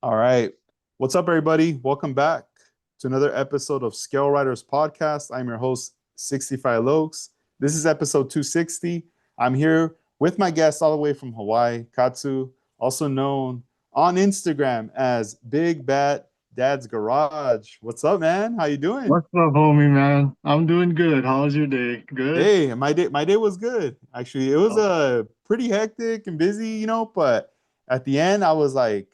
All right. What's up, everybody? Welcome back to another episode of Scale Riders Podcast. I'm your host, 65 Lokes. This is episode 260. I'm here with my guest all the way from Hawaii, Katsu, also known on Instagram as Big Bad Dad's Garage. What's up, man? How you doing? What's up, homie, man? I'm doing good. How was your day? Good? Hey, my day was good. Actually, it was Oh. pretty hectic and busy, but at the end I was like,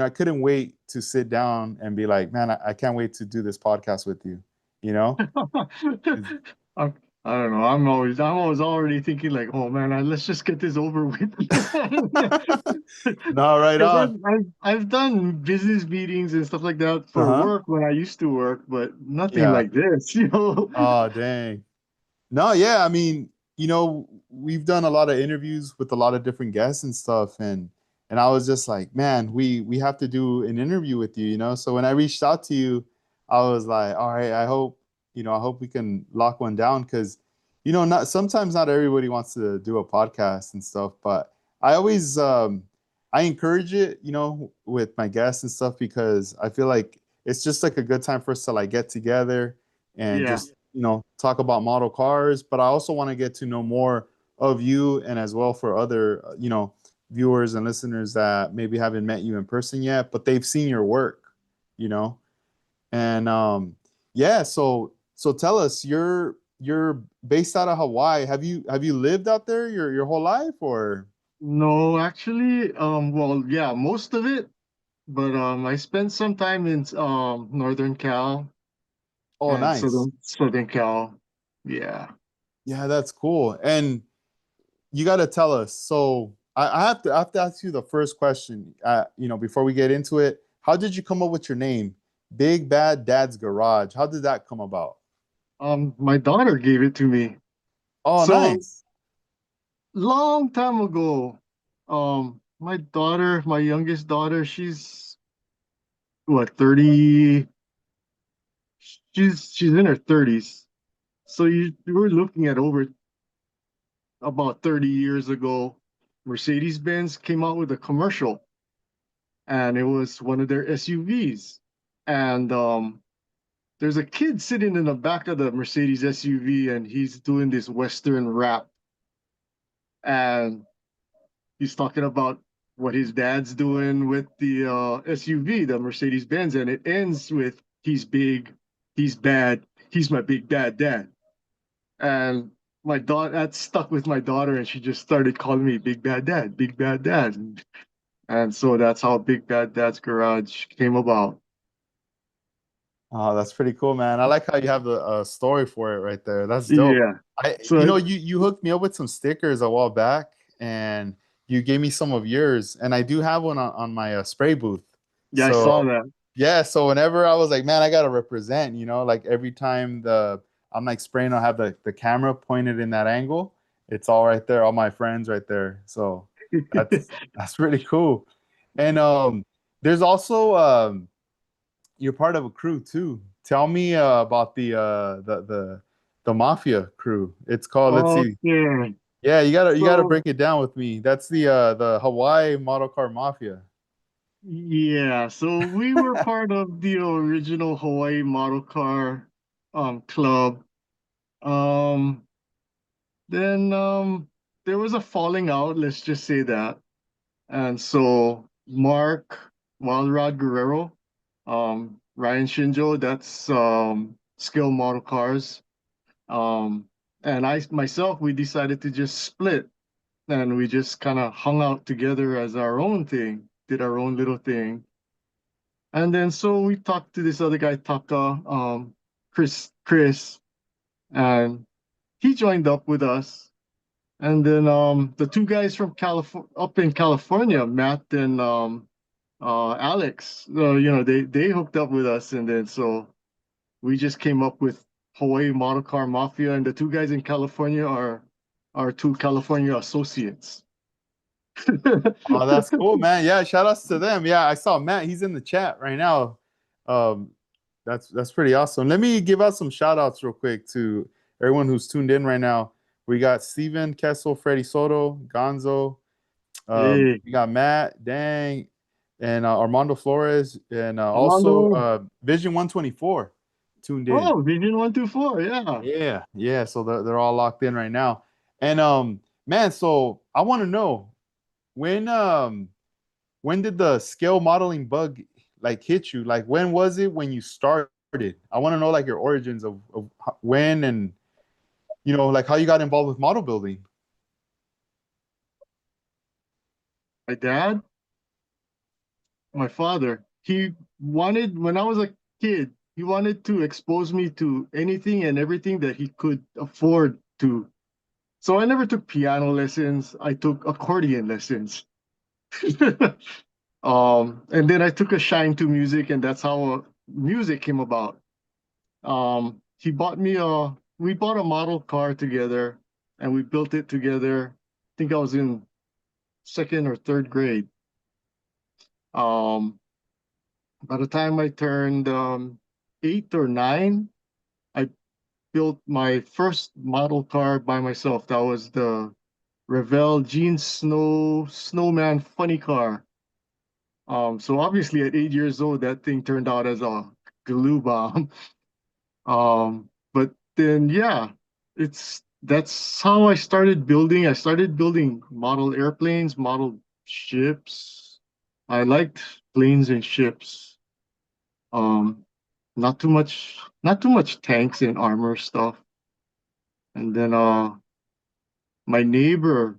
I couldn't wait to sit down and be like, man, I can't wait to do this podcast with you, you know? I'm, I don't know. I'm always already thinking like, oh man, let's just get this over with. No, right Because on. I've done business meetings and stuff like that for Uh-huh. work when I used to work, but nothing Yeah. like this. Oh, dang. No, yeah, I mean, we've done a lot of interviews with a lot of different guests and stuff, and I was just like, man, we have to do an interview with you. So when I reached out to you, I was like, all right, I hope we can lock one down because, not sometimes not everybody wants to do a podcast and stuff, but I always I encourage it, with my guests and stuff because I feel like it's just like a good time for us to like get together and Yeah. just talk about model cars, but I also want to get to know more of you and as well for other, viewers and listeners that maybe haven't met you in person yet, but they've seen your work, you know? And yeah, so tell us, you're based out of Hawaii. Have you lived out there your whole life or? No, actually, well, yeah, most of it, but I spent some time in Northern Cal Oh, and nice. Southern Cal. Yeah. Yeah, that's cool. And you got to tell us. So I have to ask you the first question. Before we get into it, how did you come up with your name, Big Bad Dad's Garage? How did that come about? My daughter gave it to me. Oh, So nice. long time ago, my daughter, my youngest daughter, she's what, 30, she's in her 30s. So we're looking at over about 30 years ago, Mercedes-Benz came out with a commercial and it was one of their SUVs. And there's a kid sitting in the back of the Mercedes SUV and he's doing this Western rap. And he's talking about what his dad's doing with the SUV, the Mercedes Benz, and it ends with he's big, he's bad, he's my big bad dad. And my daughter, that stuck with my daughter, and she just started calling me Big Bad Dad, Big Bad Dad. And so that's how Big Bad Dad's Garage came about. Oh, that's pretty cool, man. I like how you have the story for it right there. That's dope. Yeah. I, So you hooked me up with some stickers a while back, and you gave me some of yours, and I do have one on my spray booth. yeah, I So saw that. yeah, so whenever I was like, man, I gotta represent, like every time I'm like spraying, I'll have the camera pointed in that angle. It's all right there, all my friends right there. So that's really cool. And there's also you're part of a crew too. Tell me about the mafia crew. It's called, let's see. Okay. Yeah, you gotta So break it down with me. That's the Hawaii Model Car Mafia. yeah, so we were part of the original Hawaii Model Car club. Um, then there was a falling out, let's just say that. And so Mark Wild Rod Guerrero, Ryan Shinjo, that's Skill Model Cars. Um, and I myself, we decided to just split and we just kind of hung out together as our own thing, did our own little thing. And then so we talked to this other guy, Taka, Chris, and he joined up with us. And then the two guys from California, up in California, Matt and Alex, they hooked up with us, and then so we just came up with Hawaii Model Car Mafia, and the two guys in California are our two California associates. Oh, that's cool, man. Yeah, shout outs to them. Yeah, I saw Matt. He's in the chat right now. Um, that's pretty awesome. Let me give out some shout outs real quick to everyone who's tuned in right now. We got Steven Kessel, Freddie Soto, Gonzo. Hey, We got Matt, Dang, and Armando Flores, and also Armando. Vision 124 tuned in. Oh, Vision 124. Yeah. Yeah, yeah. So they're all locked in right now. And man, so I want to know when when did the scale modeling bug like hit you? Like when was it when you started? I want to know like your origins of when and like how you got involved with model building. My dad, my father, he wanted, when I was a kid, he wanted to expose me to anything and everything that he could afford to. So I never took piano lessons. I took accordion lessons. And then I took a shine to music, and that's how music came about. We bought a model car together, and we built it together. I think I was in second or third grade. Um, by the time I turned 8 or 9, I built my first model car by myself. That was the Revell Jean Snowman funny car. So obviously at 8 years old, that thing turned out as a glue bomb. But then yeah, it's that's how I started building. I started building model airplanes, model ships. I liked planes and ships. Um, not too much tanks and armor stuff. And then my neighbor,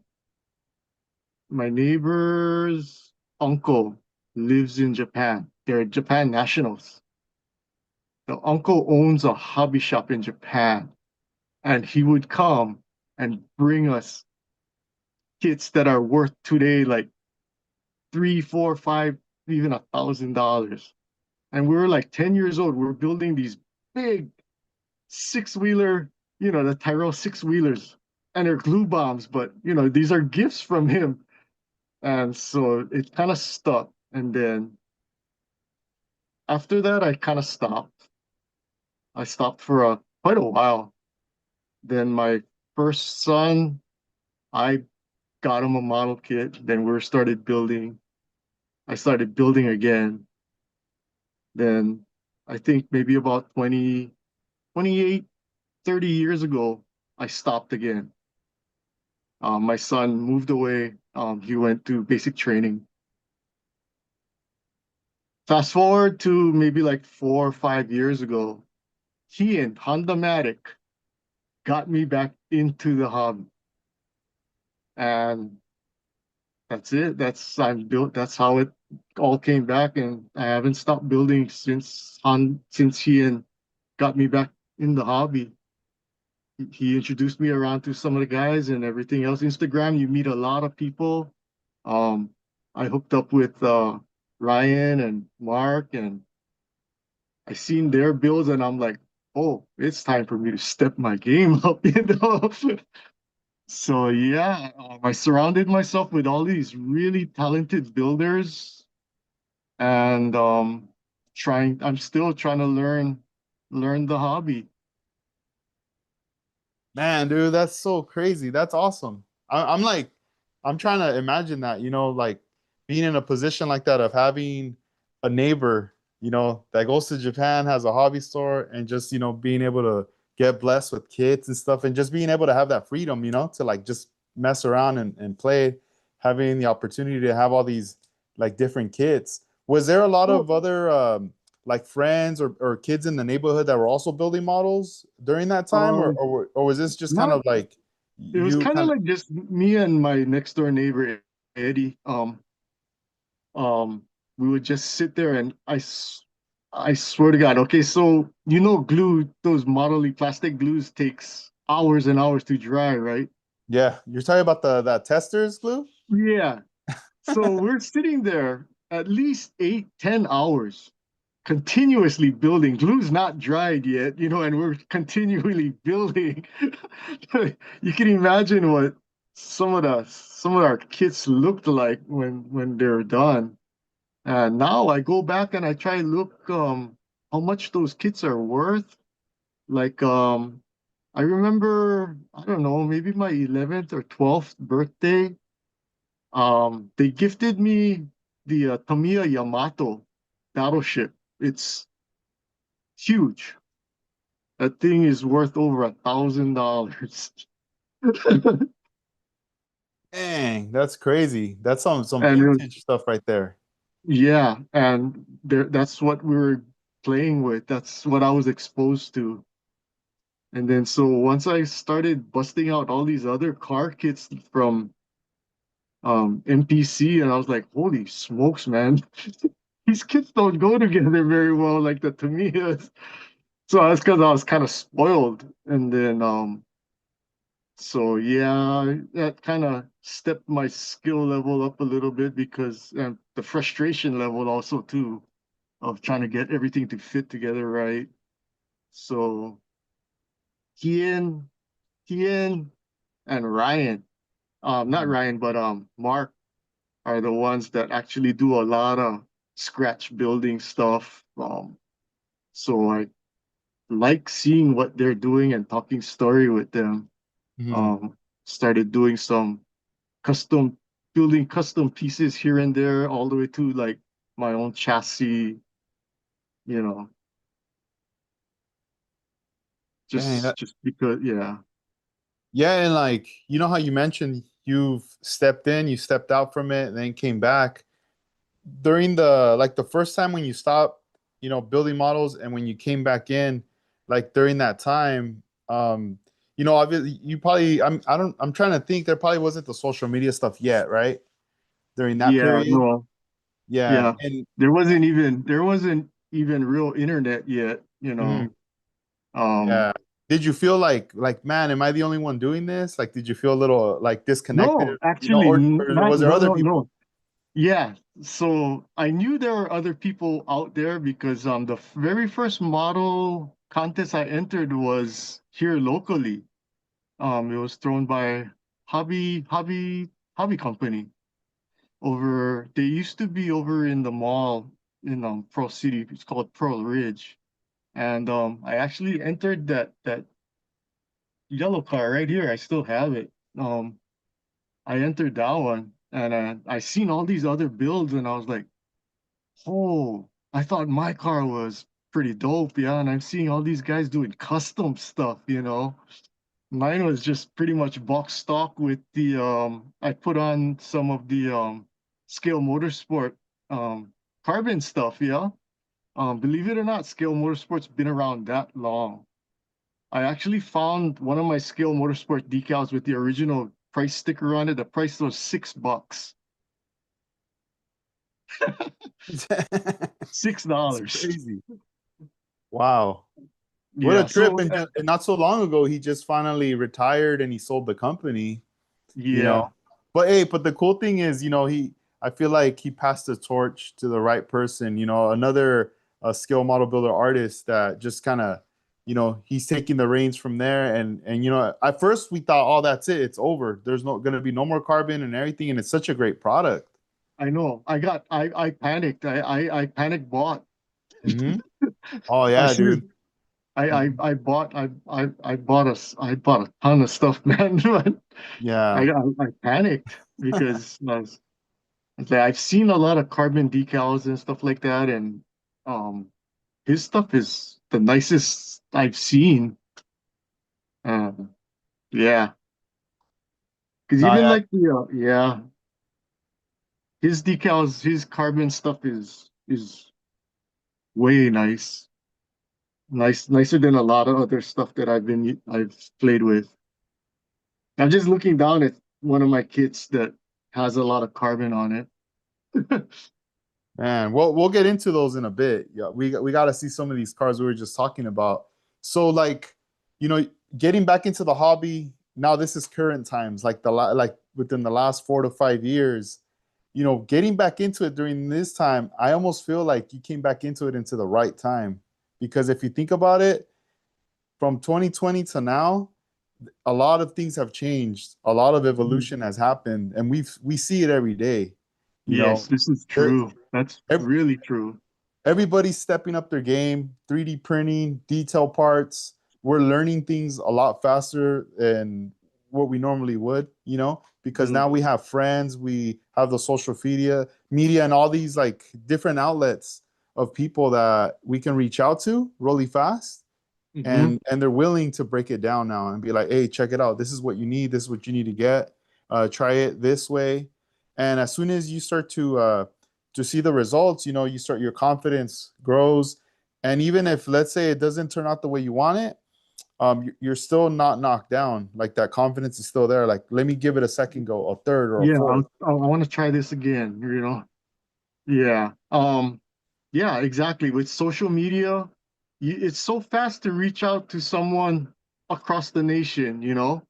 my neighbor's uncle lives in Japan. They're Japan nationals. The uncle owns a hobby shop in Japan, and he would come and bring us kits that are worth today like three, four, five, even $1,000. And we were like 10 years old. We are building these big six-wheeler, the Tyrell six-wheelers, and they're glue bombs, but these are gifts from him. And so it kind of stuck. And then after that, I kind of stopped. I stopped for quite a while. Then my first son, I got him a model kit. Then we started building. I started building again. Then I think maybe about 20, 28, 30 years ago, I stopped again. My son moved away. He went to basic training. Fast forward to maybe like 4 or 5 years ago, he and Honda Matic got me back into the hobby. And that's it. That's how it all came back, and I haven't stopped building since he and got me back in the hobby. He introduced me around to some of the guys and everything else. Instagram, you meet a lot of people. Um, I hooked up with Ryan and Mark, and I seen their builds, and I'm like, oh, it's time for me to step my game up. So yeah, I surrounded myself with all these really talented builders, and I'm still trying to learn the hobby. Man, dude, that's so crazy. That's awesome. I'm like, I'm trying to imagine that, like being in a position like that of having a neighbor, that goes to Japan, has a hobby store, and just, being able to get blessed with kids and stuff, and just being able to have that freedom, to like just mess around and play, having the opportunity to have all these like different kids. Was there a lot Well, of other like friends or kids in the neighborhood that were also building models during that time, or um, or was this just kind not of like it was you kind of kind of like just me and my next door neighbor Eddie. Um, we would just sit there, and I swear to God. Okay, so glue, those modelly plastic glues takes hours and hours to dry, right? yeah, you're talking about the that testers glue? Yeah. So we're sitting there at least 8, 10 hours continuously building. Glue's not dried yet, and we're continually building. You can imagine what some of our kits looked like when they're done. And now I go back and I try to look how much those kits are worth. Like I remember, I don't know, maybe my 11th or 12th birthday. They gifted me. the Tamiya Yamato battleship. It's huge. That thing is worth over $1,000. Dang, that's crazy. That's some And it was, vintage stuff right there. yeah, and that's what we were playing with. That's what I was exposed to. And then so once I started busting out all these other car kits from MPC, and I was like, holy smokes, man. These kits don't go together very well like the Tamiyas. So that's because I was kind of spoiled. And then so yeah, that kind of stepped my skill level up a little bit because and the frustration level also too of trying to get everything to fit together right. So Kian, Kian and Ryan, not Mhm. Ryan, but Mark are the ones that actually do a lot of scratch building stuff. So I like seeing what they're doing and talking story with them. Mhm. Um, Started doing some custom building custom pieces here and there, all the way to like my own chassis, you know, Dang, just because, yeah, yeah, and like you know how you mentioned you've stepped in, you stepped out from it, and then came back. During the like the first time when you stopped, building models, and when you came back in, like during that time, obviously you probably I'm trying to think there probably wasn't the social media stuff yet, right? During that yeah, period. no, Yeah. yeah. And There wasn't even real internet yet, you mhm, know. Um, yeah. Did you feel like, man, am I the only one doing this? Like, did you feel a little like disconnected, no, actually, or not was there no other no people? no. Yeah, so I knew there were other people out there because the very first model contest I entered was here locally. It was thrown by Hobby Company over. They used to be over in the mall in Pearl City. It's called Pearl Ridge, and I actually entered that yellow car right here. I still have it. I entered that one, and I seen all these other builds, and I was like, oh, I thought my car was pretty dope, yeah. And I'm seeing all these guys doing custom stuff, you know. Mine was just pretty much box stock with the I put on some of the Scale Motorsport um carbon stuff, yeah. Believe it or not, Scale Motorsport's been around that long. I actually found one of my Scale Motorsport decals with the original price sticker on it. The price was $6. Six That's dollars. crazy. Wow. What a Yeah, trip. so And not so long ago, he just finally retired and he sold the company, you know. yeah, But hey, but the cool thing is, I feel like he passed the torch to the right person, another skill model builder artist that just kind of, he's taking the reins from there. And, at first we thought, oh, that's it. It's over. There's no going to be no more carbon and everything. And it's such a great product. I know. I panicked. I panic bought. Hmm. Oh, I yeah, serious. dude. I bought I bought a ton of stuff, man. But Yeah. I panicked because I was like, I've seen a lot of carbon decals and stuff like that, and um his stuff is the nicest I've seen. Um, yeah, because No, even yeah. like the yeah, his decals, his carbon stuff is way nice. Nicer than a lot of other stuff that I've played with. I'm just looking down at one of my kits that has a lot of carbon on it. Man, we'll get into those in a bit. Yeah, we got to see some of these cars we were just talking about. So like, you know, getting back into the hobby now. This is current times, like like within the last 4 to 5 years. Getting back into it during this time, I almost feel like you came back into it into the right time because if you think about it, from 2020 to now, a lot of things have changed. A lot of evolution has happened, and we see it every day. You Yes, know, this is there true. That's really true. everybody's stepping up their game, 3D printing, detail parts. We're learning things a lot faster than what we normally would, because Mm, now we have friends, we have the social media. media and all these like different outlets of people that we can reach out to really fast, Hmm. and they're willing to break it down now and be like, hey, check it out, this is what you need, this is what you need to get, try it this way. And as soon as you start to see the results, you know, you start, your confidence grows. And even if, let's say, it doesn't turn out the way you want it, you're still not knocked down. Like that confidence is still there. Like, let me give it a second go, a third or a Yeah, fourth. I want to try this again, you know. Yeah. Yeah, exactly. With social media, it's so fast to reach out to someone across the nation, you know.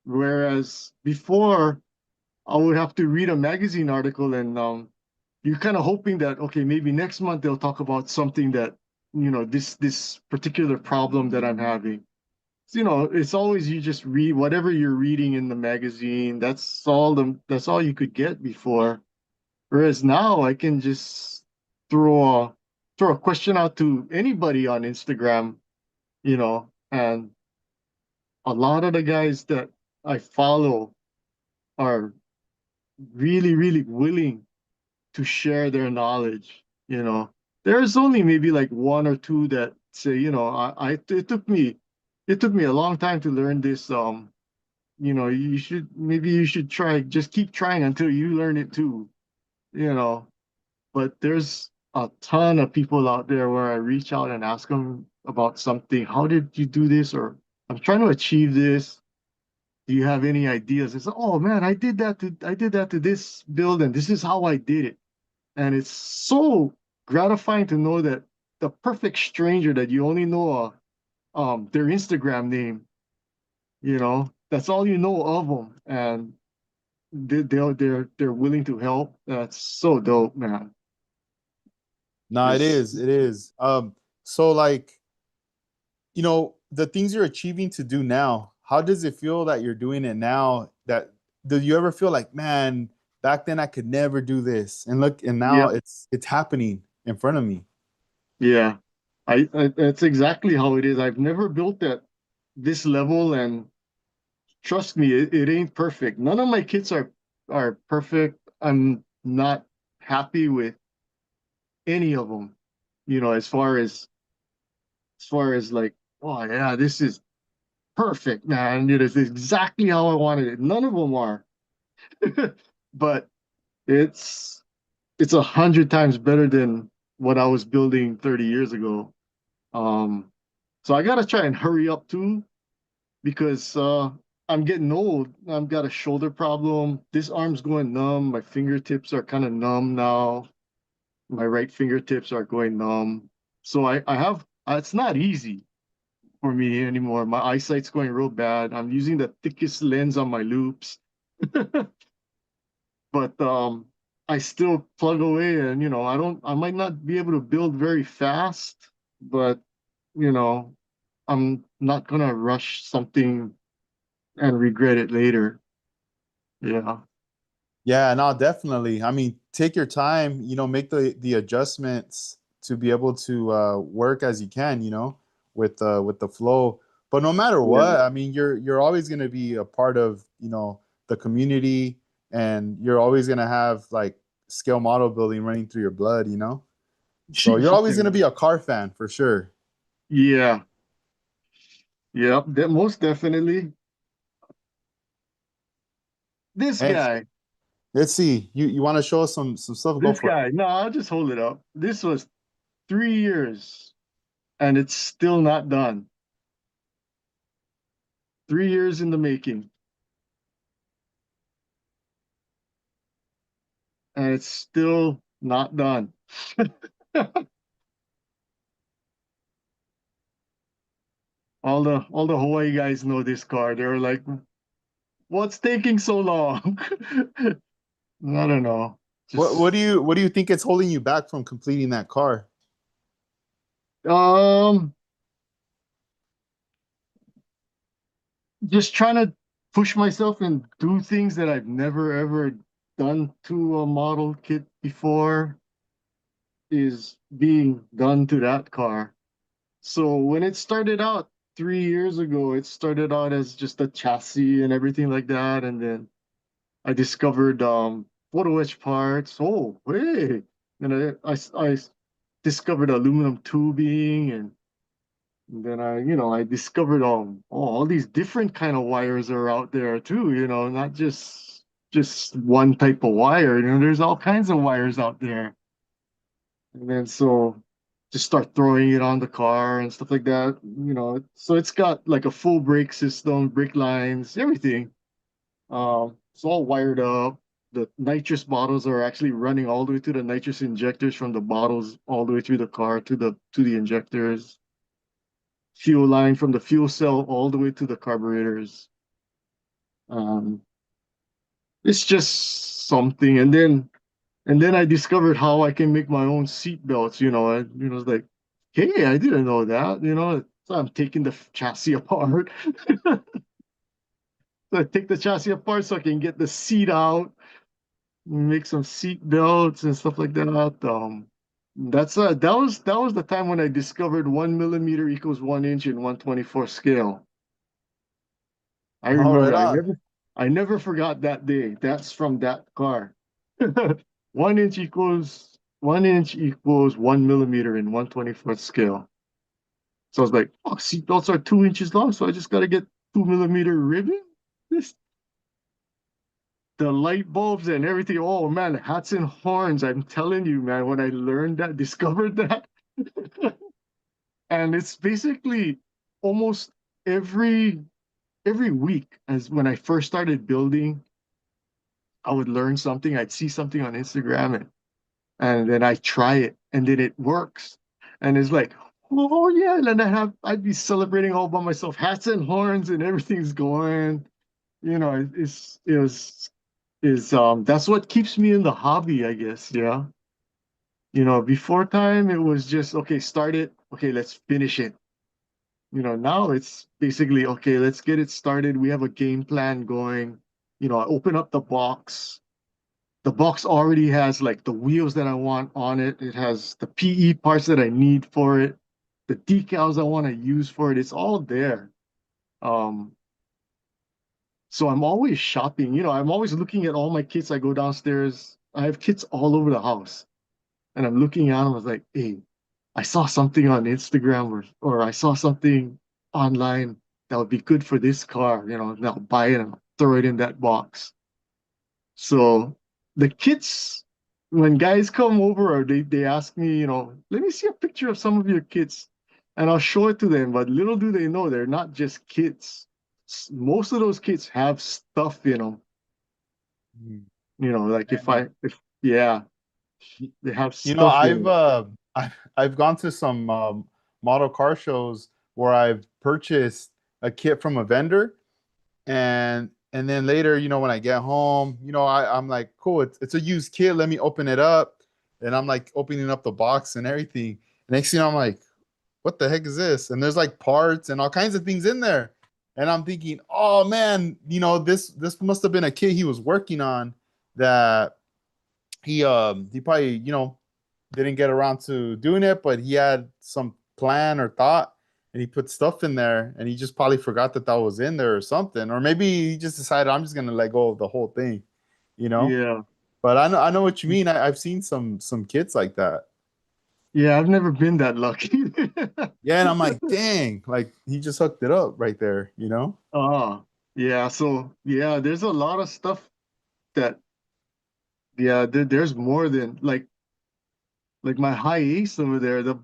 Whereas before, I would have to read a magazine article and you're kind of hoping that okay, maybe next month they'll talk about something that, you know, this particular problem that I'm having. So, you know, it's always you just read whatever you're reading in the magazine. That's all you could get before. Whereas now I can just throw a throw a question out to anybody on Instagram, you know, and a lot of the guys that I follow are really, really willing to share their knowledge, you know. There's only maybe like one or two that say, you know, it took me a long time to learn this. You know, you should try, just keep trying until you learn it too, you know. But there's a ton of people out there where I reach out and ask them about something. How did you do this? Or I'm trying to achieve this. Do you have any ideas? It's oh man, I did that to this build and this is how I did it. And it's so gratifying to know that the perfect stranger that you only know their Instagram name, you know, that's all you know of them, and they're willing to help. That's so dope, man. No, it Just is. It is. So like, you know, the things you're achieving to do now, how does it feel that you're doing it now? That, do you ever feel like, man, back then I could never do this, and look, and now yeah, it's happening in front of me. yeah. I that's exactly how it is. I've never built at this level, and trust me, it ain't perfect. None of my kits are perfect. I'm not happy with any of them. You know, as far as like, oh yeah, this is perfect, man. It is exactly how I wanted it. None of them are, but it's it's 100 times better than what I was building 30 years ago. Um, so I gotta try and hurry up too because I'm getting old. I've got a shoulder problem. This arm's going numb. My fingertips are kind of numb now. My right fingertips are going numb. So I have it's not easy for me anymore. My eyesight's going real bad. I'm using the thickest lens on my loops, but I still plug away, and you know, I might not be able to build very fast, but you know, I'm not gonna rush something and regret it later. Yeah. Yeah, no, definitely. I mean, take your time, you know, make the adjustments to be able to work as you can, you know, with the flow. But no matter Yeah. what, I mean, you're always going to be a part of, you know, the community, and you're always going to have like scale model building running through your blood, you know? So you're always going to be a car fan for sure. Yeah. Yeah. That most definitely. This And guy, let's see, you want to show us some stuff? Go this for it. guy. No, I'll just hold it up. This was 3 years and it's still not done. 3 years in the making and it's still not done. All the Hawaii guys know this car. They're like, "What's taking so long?" I don't know. What Just what do you think is holding you back from completing that car? um, just trying to push myself and do things that I've never ever done to a model kit before is being done to that car. So when it started out 3 years ago, it started out as just a chassis and everything like that, and then I discovered photo etch parts. Oh, hey. And I discovered aluminum tubing, and then I discovered all these different kind of wires are out there too, not just one type of wire. There's all kinds of wires out there. And then so just start throwing it on the car and stuff like that. So it's got like a full brake system, brake lines, everything. It's all wired up. The nitrous bottles are actually running all the way to the nitrous injectors from the bottles all the way through the car to the injectors. Fuel line from the fuel cell all the way to the carburetors. Um, it's just something. And then I discovered how I can make my own seat belts. It's like, hey, I didn't know that. So I'm taking the chassis apart. So I take the chassis apart so I can get the seat out, make some seat belts and stuff like that. That was the time when I discovered 1 millimeter equals 1 inch in 1/24 scale. I All right remember. I on. never I never forgot that day. That's from that car. 1 inch equals 1 millimeter in 1/24th scale. So I was like, oh, seatbelts are 2 inches long, so I just gotta get 2 millimeter ribbon. This the light bulbs and everything. Oh man, hats and horns. I'm telling you, man, when I learned that, discovered that, and it's basically almost every every week as when I first started building, I would learn something. I'd see something on Instagram, and then I try it, and then it works, and it's like, oh yeah, and then I'd be celebrating all by myself, hats and horns, and everything's going. It was is That's what keeps me in the hobby, I guess. Yeah. Before time it was just okay, start it, okay, let's finish it. Now it's basically okay, let's get it started. We have a game plan going. I open up the box. The box already has like the wheels that I want on it. It has the PE parts that I need for it, the decals I want to use for it. It's all there. Um, so I'm always shopping. I'm always looking at all my kits. I go downstairs. I have kits all over the house, and I'm looking at them. I was like, hey, I saw something on Instagram or I saw something online that would be good for this car. And I'll buy it and I'll throw it in that box. So the kids, when guys come over or they ask me, let me see a picture of some of your kids, and I'll show it to them. But little do they know, they're not just kids. Most of those kids have stuff in them. Mm. Like And, yeah, they have you know, stuff in them. I've gone to some model car shows where I've purchased a kit from a vendor, and then later, when I get home, I'm like, cool, it's a used kit. Let me open it up, and I'm like opening up the box and everything. Next thing I'm like, what the heck is this? And there's like parts and all kinds of things in there. And I'm thinking, oh man, this must have been a kit he was working on that he probably, didn't get around to doing it, but he had some plan or thought and he put stuff in there and he just probably forgot that was in there or something. Or maybe he just decided I'm just gonna let go of the whole thing, you know? Yeah. But I know what you mean. I've seen some kits like that. Yeah, I've never been that lucky. Yeah, and I'm like, dang, like he just hooked it up right there, Oh, yeah. So, yeah, there's a lot of stuff that, yeah, there's more than like my high ace over there. The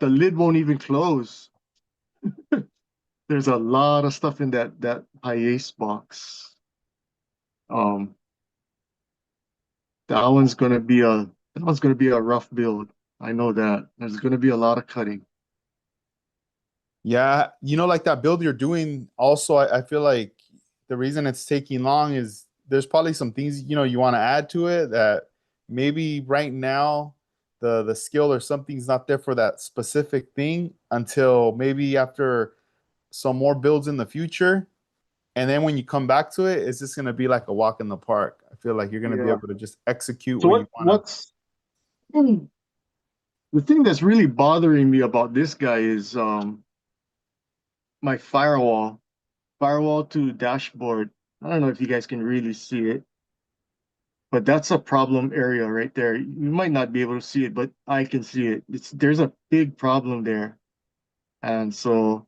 lid won't even close. There's a lot of stuff in that high ace box. Um, that one's gonna be a rough build. I know that. There's gonna be a lot of cutting. Yeah, like that build you're doing. Also, I feel like the reason it's taking long is there's probably some things you want to add to it that maybe right now the skill or something's not there for that specific thing until maybe after some more builds in the future. And then when you come back to it, it's just gonna be like a walk in the park. I feel like you're gonna be Yeah. able to just execute So what you want to. the thing that's really bothering me about this guy is my firewall to dashboard. I don't know if you guys can really see it. But that's a problem area right there. You might not be able to see it, but I can see it. There's a big problem there. And so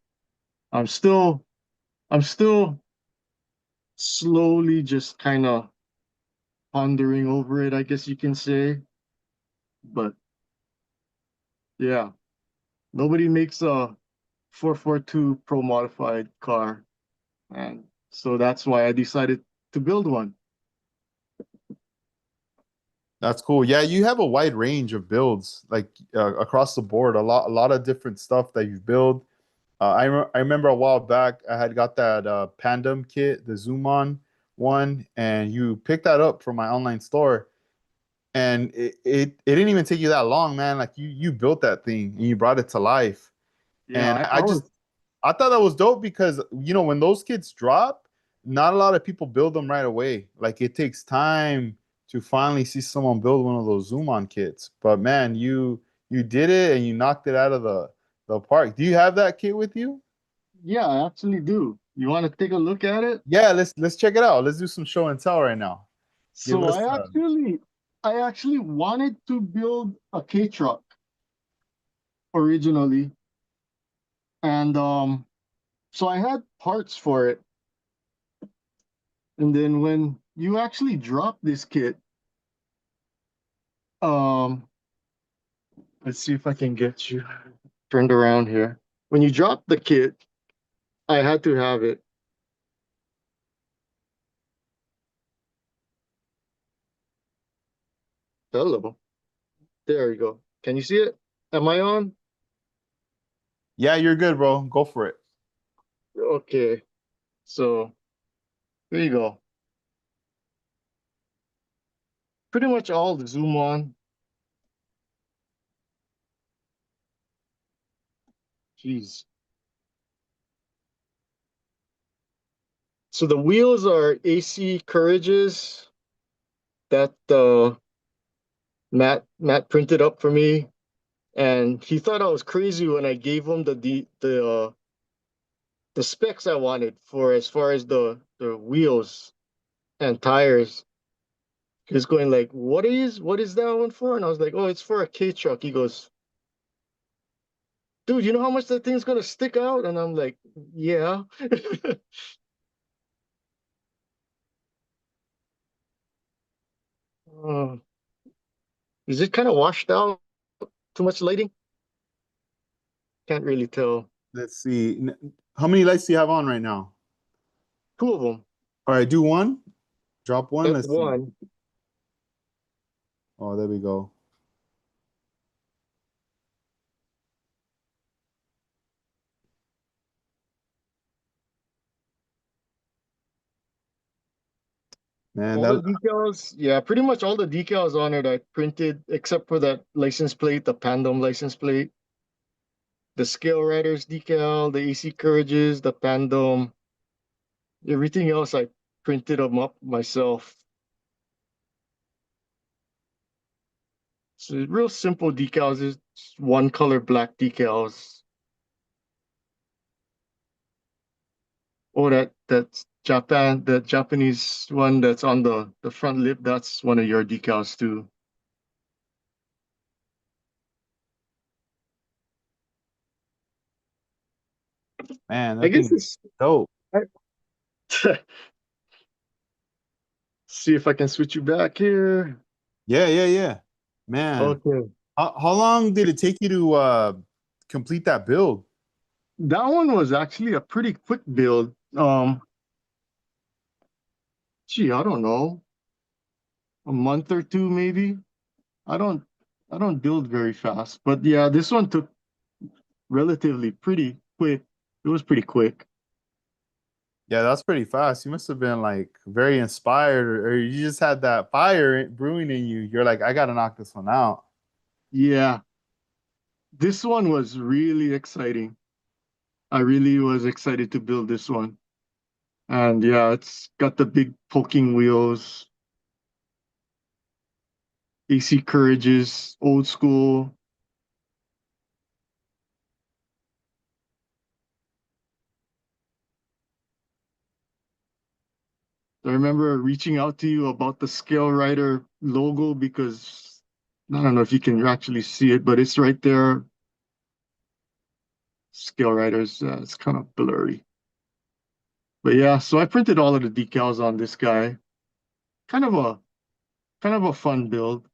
I'm still I'm still slowly just kind of pondering over it, I guess you can say. But yeah, nobody makes a 442 Pro modified car. And so that's why I decided to build one. That's cool. Yeah, you have a wide range of builds, like across the board. A lot of different stuff that you've built. I remember a while back I had got that Pandem kit, the Zuman one, and you picked that up from my online store, and it didn't even take you that long, man. Like you built that thing and you brought it to life, Yeah, and I was I thought that was dope because when those kits drop, not a lot of people build them right away. Like it takes time to finally see someone build one of those Zoom on kits. But man, you did it and you knocked it out of the park. Do you have that kit with you? yeah, I actually do. You want to take a look at it? Yeah, let's check it out. Let's do some show and tell right now. Give So us I actually wanted to build a K truck originally, and so I had parts for it. And then when you actually drop this kit, um, let's see if I can get you turned around here. When you drop the kit, I had to have it. Hello, there you go. Can you see it? Am I on? Yeah, you're good, bro. Go for it. Okay, so there you go. Pretty much all the zoom on. Jeez. So the wheels are AC Courage's that Matt printed up for me, and he thought I was crazy when I gave him the specs I wanted for as far as the wheels and tires. He was going like, what is that one for? And I was like, oh, it's for a K truck. He goes, dude, you know how much that thing's gonna stick out? And I'm like, yeah. Uh, is it kind of washed out? Too much lighting? Can't really tell. Let's see. How many lights do you have on right now? Two of them. All right, do one. Drop one. That's Let's see. one. Oh, there we go. Man, All the that decals, yeah, pretty much all the decals on it I printed except for that license plate, the Pandem license plate, the Scale Riders decal, the AC Courages, the Pandem, everything else I printed them up myself. So real simple decals, is one color black decals. Oh, that's the Japanese one that's on the front lip, that's one of your decals too. man, I that guess thing is it's dope. see if I can switch you back here. Yeah, yeah, yeah. Man, Okay. how long did it take you to complete that build? That one was actually a pretty quick build. I don't know, a month or two maybe. I don't I don't build very fast, but yeah, this one took relatively pretty quick. It was pretty quick. Yeah, that's pretty fast. You must have been like very inspired, or you just had that fire brewing in you. You're like, I gotta knock this one out. Yeah, this one was really exciting. I really was excited to build this one. And yeah, it's got the big poking wheels, AC Courage's, old school. I remember reaching out to you about the Scale Rider logo because I don't know if you can actually see it, but it's right there. Scale Riders, it's kind of blurry. But yeah, so I printed all of the decals on this guy. Kind of a kind of a fun build.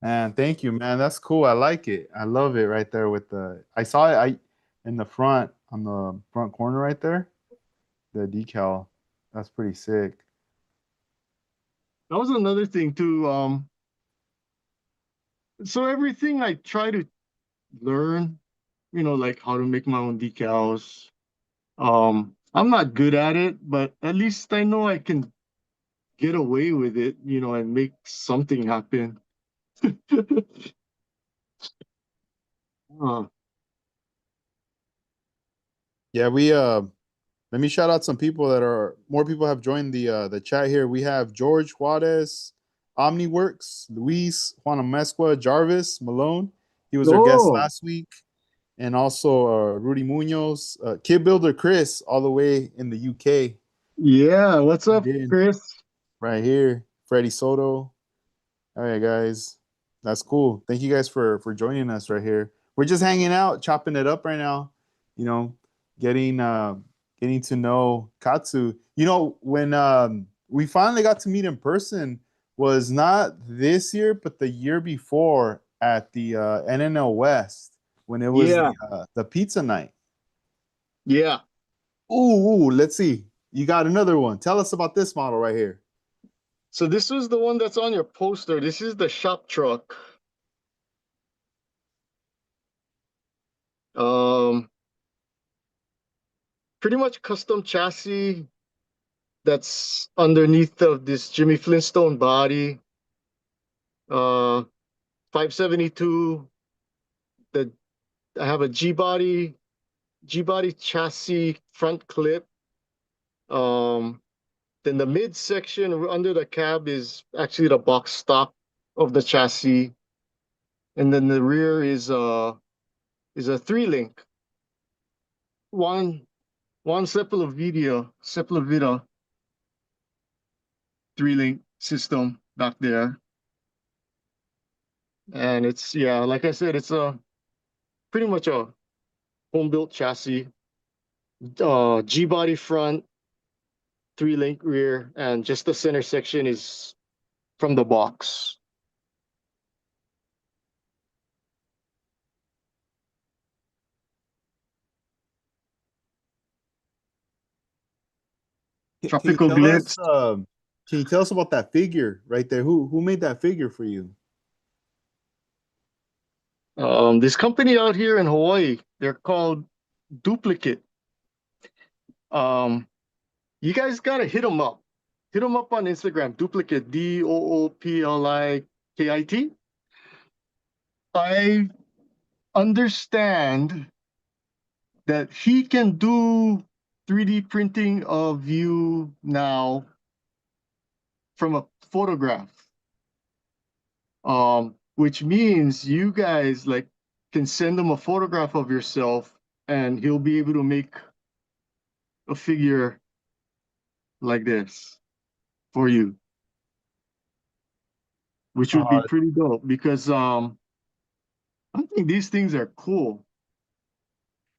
Man, thank you, man. That's cool. I like it. I love it right there with the I saw it in the front on the front corner right there. The decal. That's pretty sick. That was another thing too. So everything I try to learn, like how to make my own decals. I'm not good at it, but at least I know I can get away with it, and make something happen. Uh, Yeah, we let me shout out some people that are more people have joined the chat here. We have George Juarez, OmniWorks, Luis, Juan Amezcua, Jarvis, Malone. He was our guest oh, last week. And also Rudy Munoz, Kid Builder Chris, all the way in the UK. yeah. What's up, In Chris? right here, Freddie Soto. All right, guys, that's cool. Thank you guys for joining us right here. We're just hanging out, chopping it up right now. You know, getting getting to know Katsu. You know, when we finally got to meet in person was not this year, but the year before at the NNL West when it was Yeah, the pizza night. yeah. Let's see. You got another one. Tell us about this model right here. So this was the one that's on your poster. This is the shop truck. Um, Pretty much custom chassis that's underneath of this Jimmy Flintstone body. Uh, 572. The I have a G body chassis front clip. Um, then the midsection under the cab is actually the box stock of the chassis, and then the rear is a three link one one Sepulveda 3-link system back there, and it's yeah, like I said, it's a pretty much a home built chassis, G body front, 3-link rear, and just the center section is from the box. Can you Tropical tell us? glitz. Can you tell us about that figure right there? Who made that figure for you? This company out here in Hawaii, they're called Duplicate. Um, you guys gotta hit them up. Hit them up on Instagram. Duplicate, Dooplikit. I understand that he can do 3D printing of you now from a photograph. Which means you guys like can send him a photograph of yourself and he'll be able to make a figure like this for you, which would be Uh, pretty dope because I think these things are cool.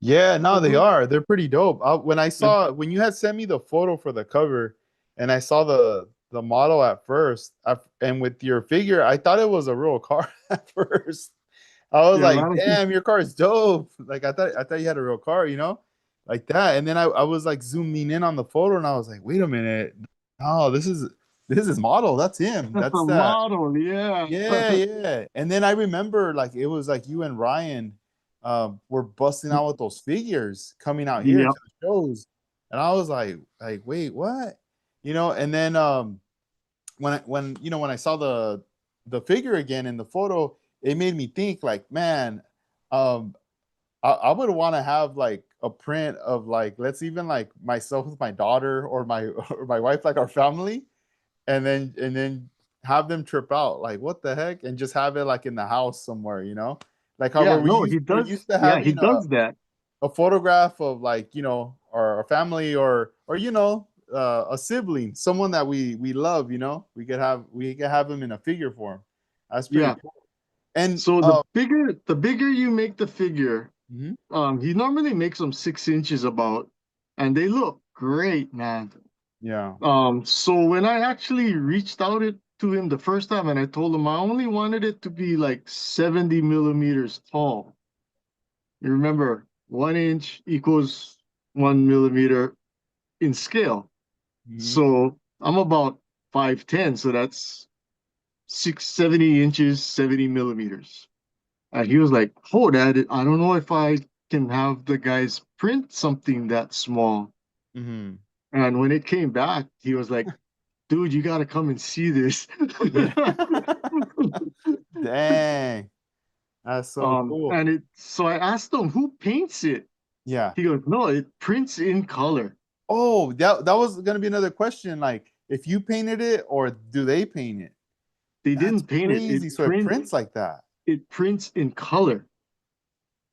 yeah, no, they Mhm. are. They're pretty dope. When I saw when you had sent me the photo for the cover, and I saw the model at first, and with your figure, I thought it was a real car at first. I was Yeah, a like, lot of damn, your car is dope. Like I thought you had a real car, like that. And then I was like zooming in on the photo and I was like, wait a minute. Oh, this is model. That's him. that's That's a that. model, yeah. Yeah, yeah. And then I remember like it was like you and Ryan were busting out with those figures coming out here Yep. to the shows. And I was like, wait, what? And then when I saw the figure again in the photo, it made me think like, man, um, I would want to have like a print of like let's even like myself with my daughter or my or my wife, like our family, and then have them trip out. Like what the heck? And just have it like in the house somewhere, like how Yeah, where we no, used he we're does. used to Yeah, he having a does that. a photograph of like our family or a sibling, someone that we love. You know, we could have him in a figure form. That's pretty Yeah. cool. And So the bigger you make the figure, mhm, he normally makes them 6 inches about, and they look great, man. yeah. So when I actually reached out it to him the first time and I told him I only wanted it to be like 70 millimeters tall. You remember 1 inch equals 1 millimeter in scale. Mhm, So I'm about 5'10, so that's 70 inches, 70 millimeters. And he was like, "Oh, Dad, I don't know if I can have the guys print something that small." mhm. And when it came back, he was like, "Dude, you got to come and see this." Yeah. Dang, that's so cool. And so I asked him, "Who paints it?" Yeah. He goes, "No, it prints in color." Oh, that was gonna be another question. Like, if you painted it or do they paint it? They That's didn't paint it. crazy. So it prints like that. It prints in color.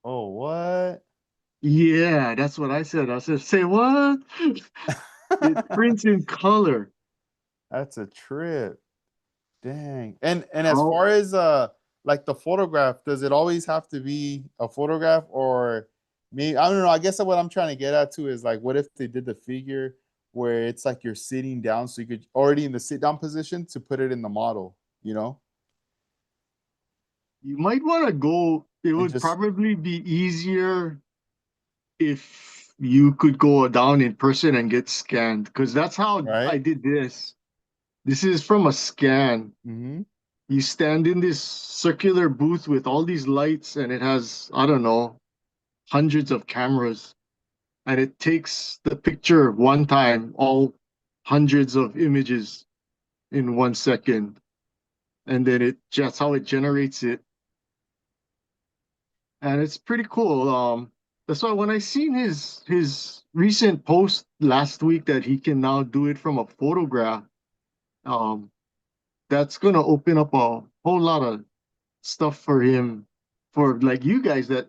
Oh, what? Yeah, that's what I said. I said, "Say what?" It prints in color. That's a trip. Dang. And as How far as like the photograph, does it always have to be a photograph or me? I don't know. I guess what I'm trying to get at too is like what if they did the figure where it's like you're sitting down so you could already in the sit down position to put it in the model, you know? you might want to go, it And would just probably be easier if you could go down in person and get scanned, because that's how right? I did this. This is from a scan. Mm-hmm. You stand in this circular booth with all these lights, and it has, I don't know, hundreds of cameras. And it takes the picture one time, all hundreds of images in 1 second. And then that's how it generates it. And it's pretty cool. That's why when I seen his recent post last week that he can now do it from a photograph, um, that's gonna open up a whole lot of stuff for him, for like you guys that,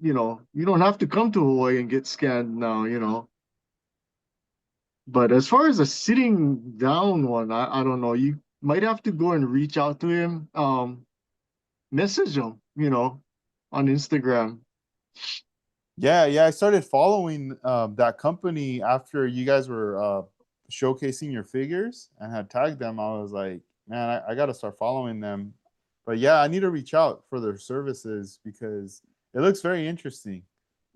you don't have to come to Hawaii and get scanned now. But as far as a sitting down one, I don't know. You might have to go and reach out to him, message him, on Instagram. Yeah, yeah. I started following that company after you guys were showcasing your figures and had tagged them. I was like, man, I got to start following them. But yeah, I need to reach out for their services because it looks very interesting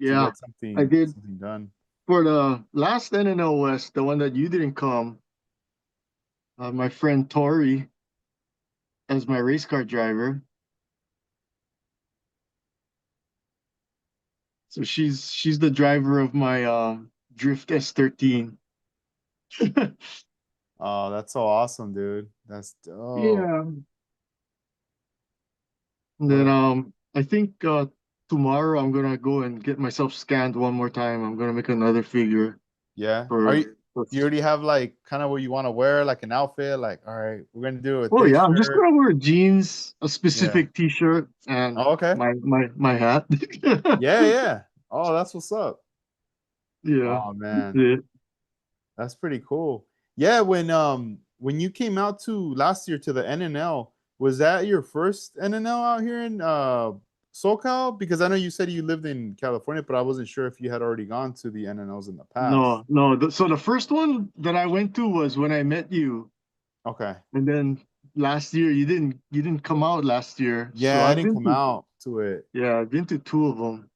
to Yeah, get I something did something done. for the last NNL West, the one that you didn't come. My friend Tori as my race car driver. So she's the driver of my Drift S13. Oh, that's so awesome, dude. That's dope. Yeah. And What then a I think tomorrow I'm gonna go and get myself scanned one more time. I'm gonna make another figure yeah. Are for, you for do you already have like kind of what you want to wear, like an outfit? Like, all right, we're gonna do it with Oh this yeah, I'm just shirt. gonna wear jeans, a Yeah. specific t-shirt, and Oh, okay. my hat. Yeah, yeah. Oh, that's what's up. Yeah. Oh That's man, it. that's pretty cool. Yeah, when you came out to last year to the NNL, was that your first NNL out here in SoCal? Because I know you said you lived in California, but I wasn't sure if you had already gone to the NNLs in the past. No, no. So the first one that I went to was when I met you, Okay. and then last year you didn't come out last year. So Yeah, I I've didn't been come to out to it. yeah, I've been to two of them,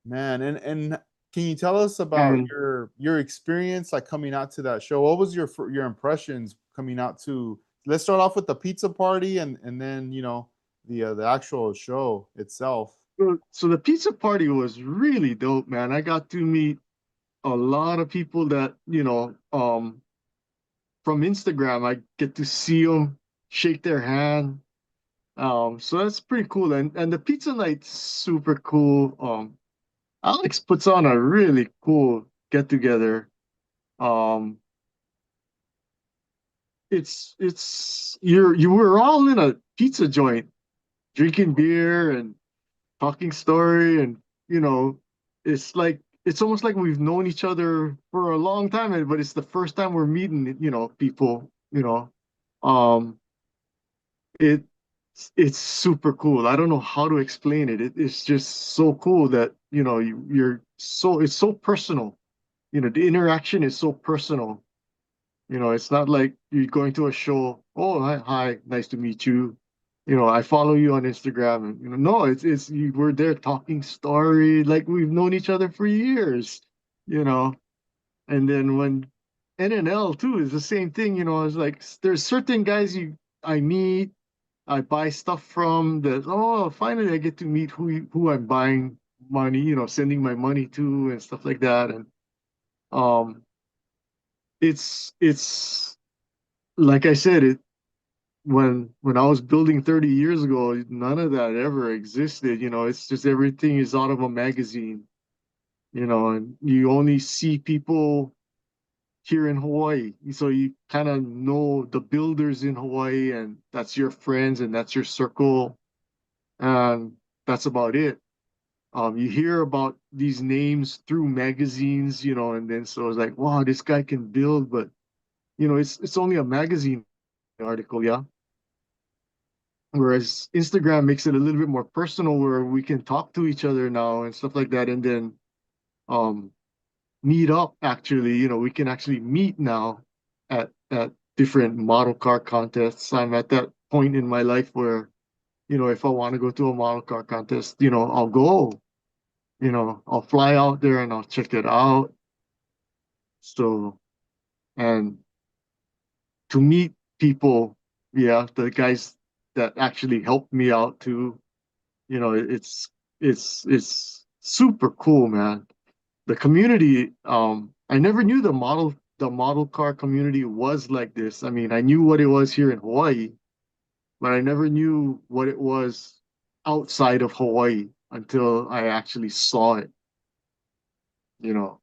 Man, and can you tell us about and your experience like coming out to that show? What was your impressions coming out to? Let's start off with the pizza party and then, the actual show itself. so the pizza party was really dope, man. I got to meet a lot of people that from Instagram. I get to see them, shake their hand. So that's pretty cool. And the pizza night's super cool. Alex puts on a really cool get together. Um, you were all in a pizza joint, drinking beer and talking story, and you know, it's like it's almost like we've known each other for a long time, but it's the first time we're meeting, people, Um, it it's super cool. I don't know how to explain it. It's just so cool that, you're so it's so personal. The interaction is so personal. It's not like you're going to a show. Oh, hi, nice to meet you. I follow you on Instagram, and no, we're there talking story like we've known each other for years. You know, and then when NNL too is the same thing. It's like there's certain guys I meet, I buy stuff from that. Oh, finally I get to meet who I'm buying money, sending my money to and stuff like that. And um, it's like I said, when I was building 30 years ago, none of that ever existed. It's just everything is out of a magazine, and you only see people here in Hawaii. So you kind of know the builders in Hawaii, and that's your friends and that's your circle, and that's about it. You hear about these names through magazines, and then so it's like, wow, this guy can build, but it's only a magazine article, yeah. Whereas Instagram makes it a little bit more personal, where we can talk to each other now and stuff like that, and then um, meet up. Actually, we can actually meet now at different model car contests. I'm at that point in my life where if I want to go to a model car contest, I'll go. I'll fly out there and I'll check it out. So, and to meet people, yeah, the guys that actually helped me out too, it's super cool, man. The community, I never knew the model car community was like this. I mean, I knew what it was here in Hawaii, but I never knew what it was outside of Hawaii until I actually saw it, you know,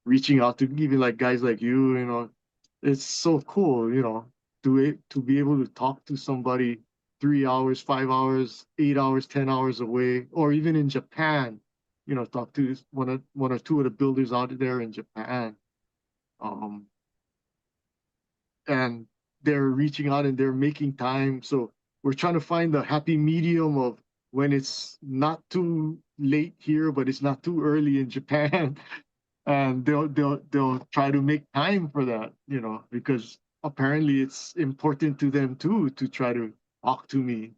reaching out to even like guys like you, it's so cool, to be able to talk to somebody 3 hours, 5 hours, 8 hours, 10 hours away, or even in Japan, talk to one or two of the builders out there in Japan. Um, and they're reaching out and they're making time. So we're trying to find the happy medium of when it's not too late here, but it's not too early in Japan. And they'll try to make time for that, because apparently it's important to them too to try to talk to me.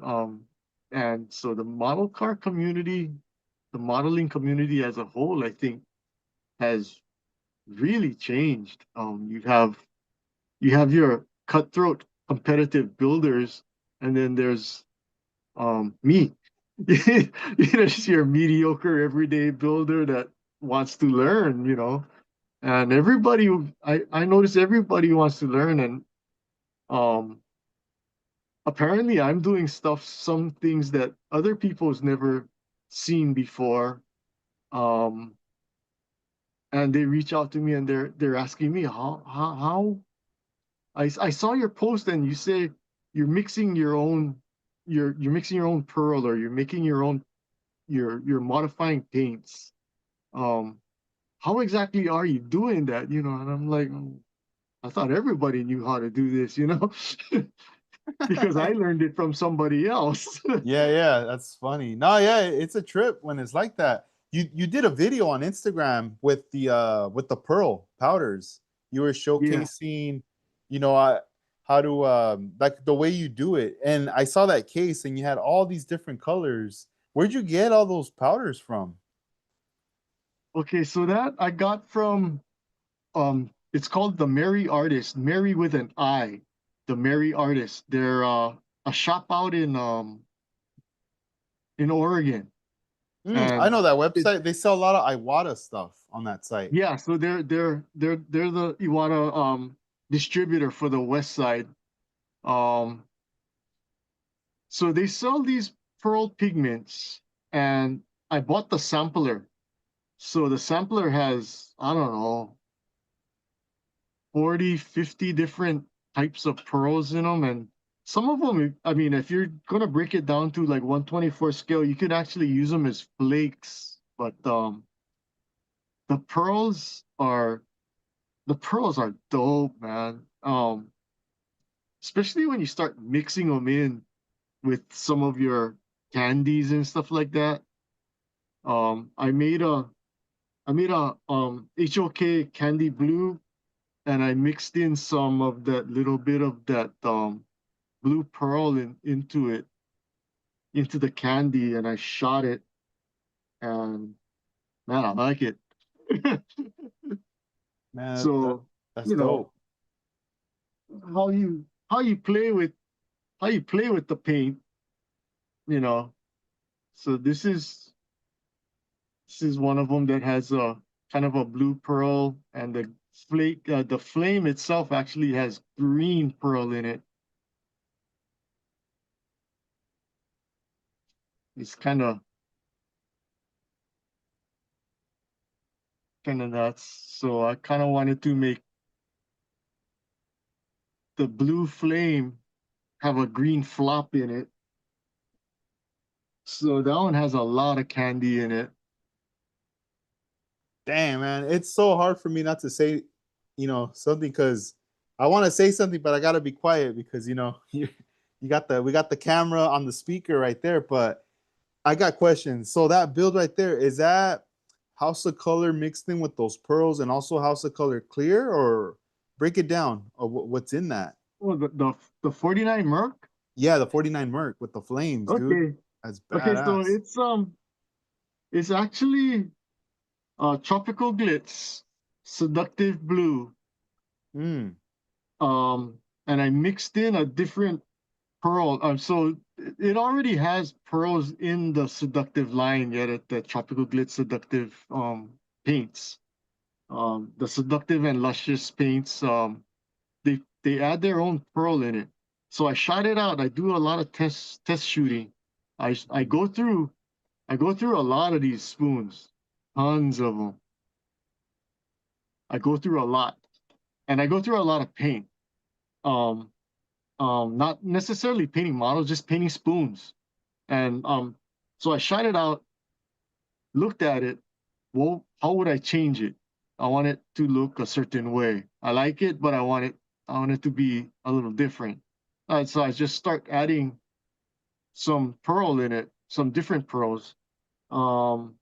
Um, and so the model car community, the modeling community as a whole, I think has really changed. You have your cutthroat competitive builders, and then there's me. Just your mediocre everyday builder that wants to learn, and everybody, I notice everybody wants to learn, and um apparently I'm doing some things that other people's never seen before. um and they reach out to me and they're asking me how I saw your post and you say you're mixing your own you're mixing your own pearl, or you're making your own, you're modifying paints. um how exactly are you doing that? And I'm like, I thought everybody knew how to do this, because I learned it from somebody else. Yeah, yeah, that's funny. No, yeah, it's a trip when it's like that. You did a video on Instagram with the pearl powders. You were Yeah. showcasing, how to like the way you do it. And I saw that case and you had all these different colors. Where'd you get all those powders from? Okay, so that I got from, it's called the Merry Artist, Merry with an I, the Merry Artist. They're a shop out in Oregon. I And know that it website. They sell a lot of Iwata stuff on that site. yeah, so they're the Iwata distributor for the West Side. Um so they sell these pearl pigments, and I bought the sampler. So the sampler has, I don't know, 40, 50 different types of pearls in them. And some of them, I mean, if you're going to break it down to like 124 scale, you could actually use them as flakes. But the pearls are the pearls are dope, man. Especially when you start mixing them in with some of your candies and stuff like that. I made a HOK candy blue, and I mixed in some of that little bit of that blue pearl into it, into the candy, and I shot it, and man, I like it. Man, So, that's you know, dope. how you play with the paint, you know. So this is one of them that has a kind of a blue pearl, and the flame itself actually has green pearl in it. It's kind of nuts. So I kind of wanted to make the blue flame have a green flop in it. So that one has a lot of candy in it. Damn, man, it's so hard for me not to say, something because I want to say something, but I gotta be quiet because you got the we got the camera on the speaker right there. But I got questions. So that build right there, is that House of Color mixed in with those pearls and also House of Color clear, or break it down of what's in that? Oh, the 49 Merc. Yeah, the 49 Merc with the flames, dude. Okay. That's Okay, so badass. it's actually tropical glitz, seductive blue. Mm. And I mixed in a different pearl. So it already has pearls in the seductive line yet at the tropical glitz seductive paints. The seductive and luscious paints, they add their own pearl in it. So I shot it out. I do a lot of test shooting. I Mm. go through a lot of these spoons, tons of them. I go through a lot, and I go through a lot of paint. Um, not necessarily painting models, just painting spoons. And so I shot it out, looked at it. Well, how would I change it? I want it to look a certain way. I like it, but I want it to be a little different. So I just start adding some pearl in it, some different pearls. Um,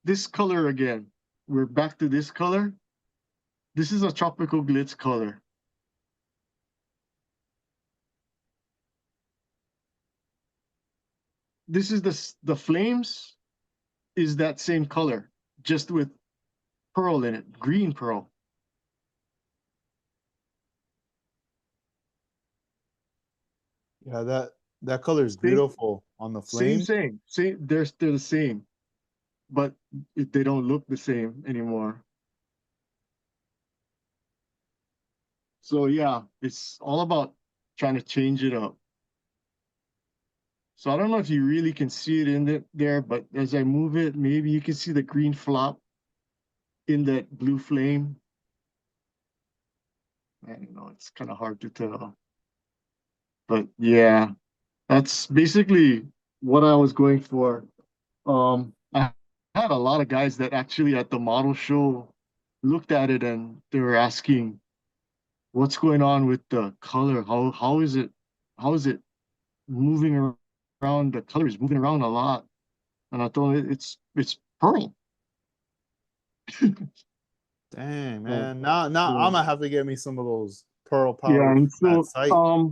this color again. We're back to this color. This is a tropical glitz color. This is the flames is that same color, just with pearl in it, green pearl. Yeah, that color is Same, beautiful on the flame. same. They're the same, but they don't look the same anymore. So yeah, it's all about trying to change it up. So I don't know if you really can see it in there, but as I move it, maybe you can see the green flop in that blue flame. I don't know, it's kind of hard to tell. But yeah, that's basically what I was going for. I had a lot of guys that actually at the model show looked at it and they were asking, "What's going on with the color? how is it moving around? The color is moving around a lot." And I told him it's pearl. Dang, Uh, man. Now I'm so, gonna have to get me some of those pearl yeah, powders and from that so site.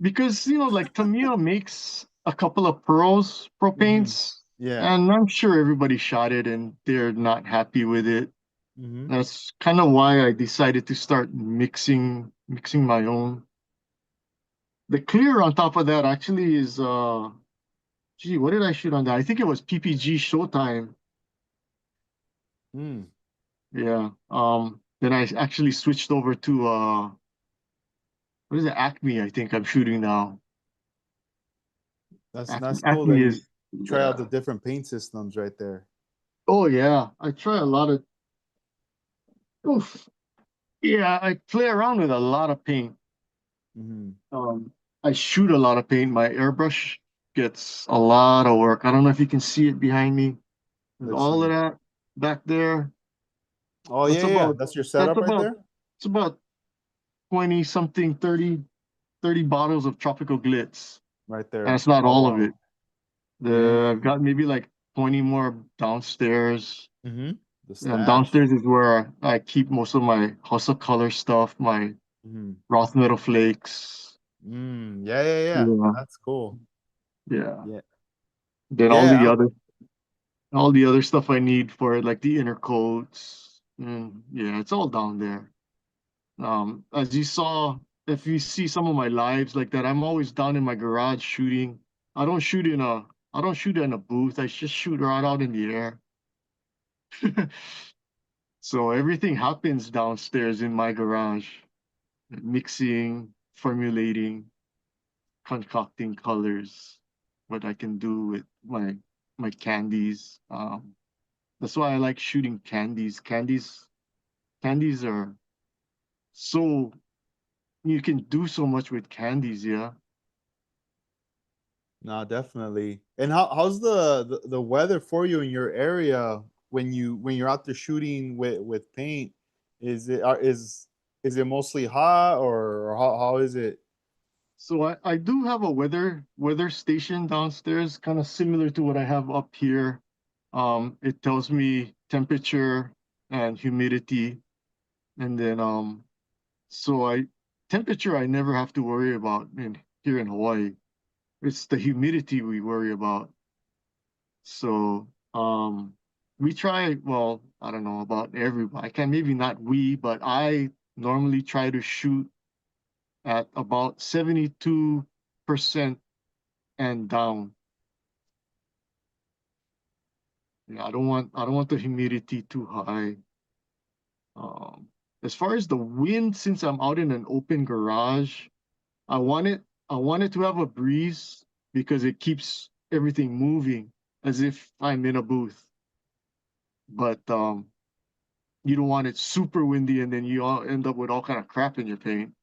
because like Tamiya makes a couple of pearls pro Hmm. paints, Yeah. and I'm sure everybody shot it and they're not happy with it. Hmm. That's kind of why I decided to start mixing my own. The clear on top of that actually is gee, what did I shoot on that? I think it was PPG Showtime. Mm. Yeah. Then I actually switched over to what is it? Acme, I think I'm shooting now. That's cool that Acme you is try out the yeah. different paint systems right there. Oh yeah. I try a lot of oof. Yeah, I play around with a lot of paint. Hmm. Um I shoot a lot of paint. My airbrush gets a lot of work. I don't know if you can see it behind me. With Let's all of see. that back there, Oh yeah, that's yeah, yeah. about That's your that's setup right about there. it's about 20 something, 30 bottles of tropical glitz. Right And there. it's not Oh all of wow. it. I've Dang. got maybe like 20 more downstairs. Mm-hmm. The And stash. downstairs is where I keep most of my House of Color stuff, my Mm-hmm. Roth Metal Flakes. Yeah, yeah, yeah. Yeah, That's cool. yeah. Yeah. Then Yeah. all the other stuff I need for it, like the inner coats. And yeah, it's all down there. As you saw, if you see some of my lives like that, I'm always down in my garage shooting. I don't shoot in a I don't shoot in a booth. I just shoot right out in the air. So everything happens downstairs in my garage. Mixing, formulating, concocting colors, what I can do with my candies. That's why I like shooting candies. Candies are so you can do so much with candies, yeah. No, definitely. And how's the weather for you in your area when you're out there shooting with paint? Is it is it mostly hot or how is it? So I do have a weather station downstairs, kind of similar to what I have up here. It tells me temperature and humidity, and then so I temperature I never have to worry about in here in Hawaii. It's the humidity we worry about. So we try, well, I don't know about everybody. I can maybe not we, but I normally try to shoot at about 72% and down. Yeah, I don't want the humidity too high. Um, as far as the wind, since I'm out in an open garage, I want it I want it to have a breeze because it keeps everything moving as if I'm in a booth. But you don't want it super windy and then you all end up with all kind of crap in your paint.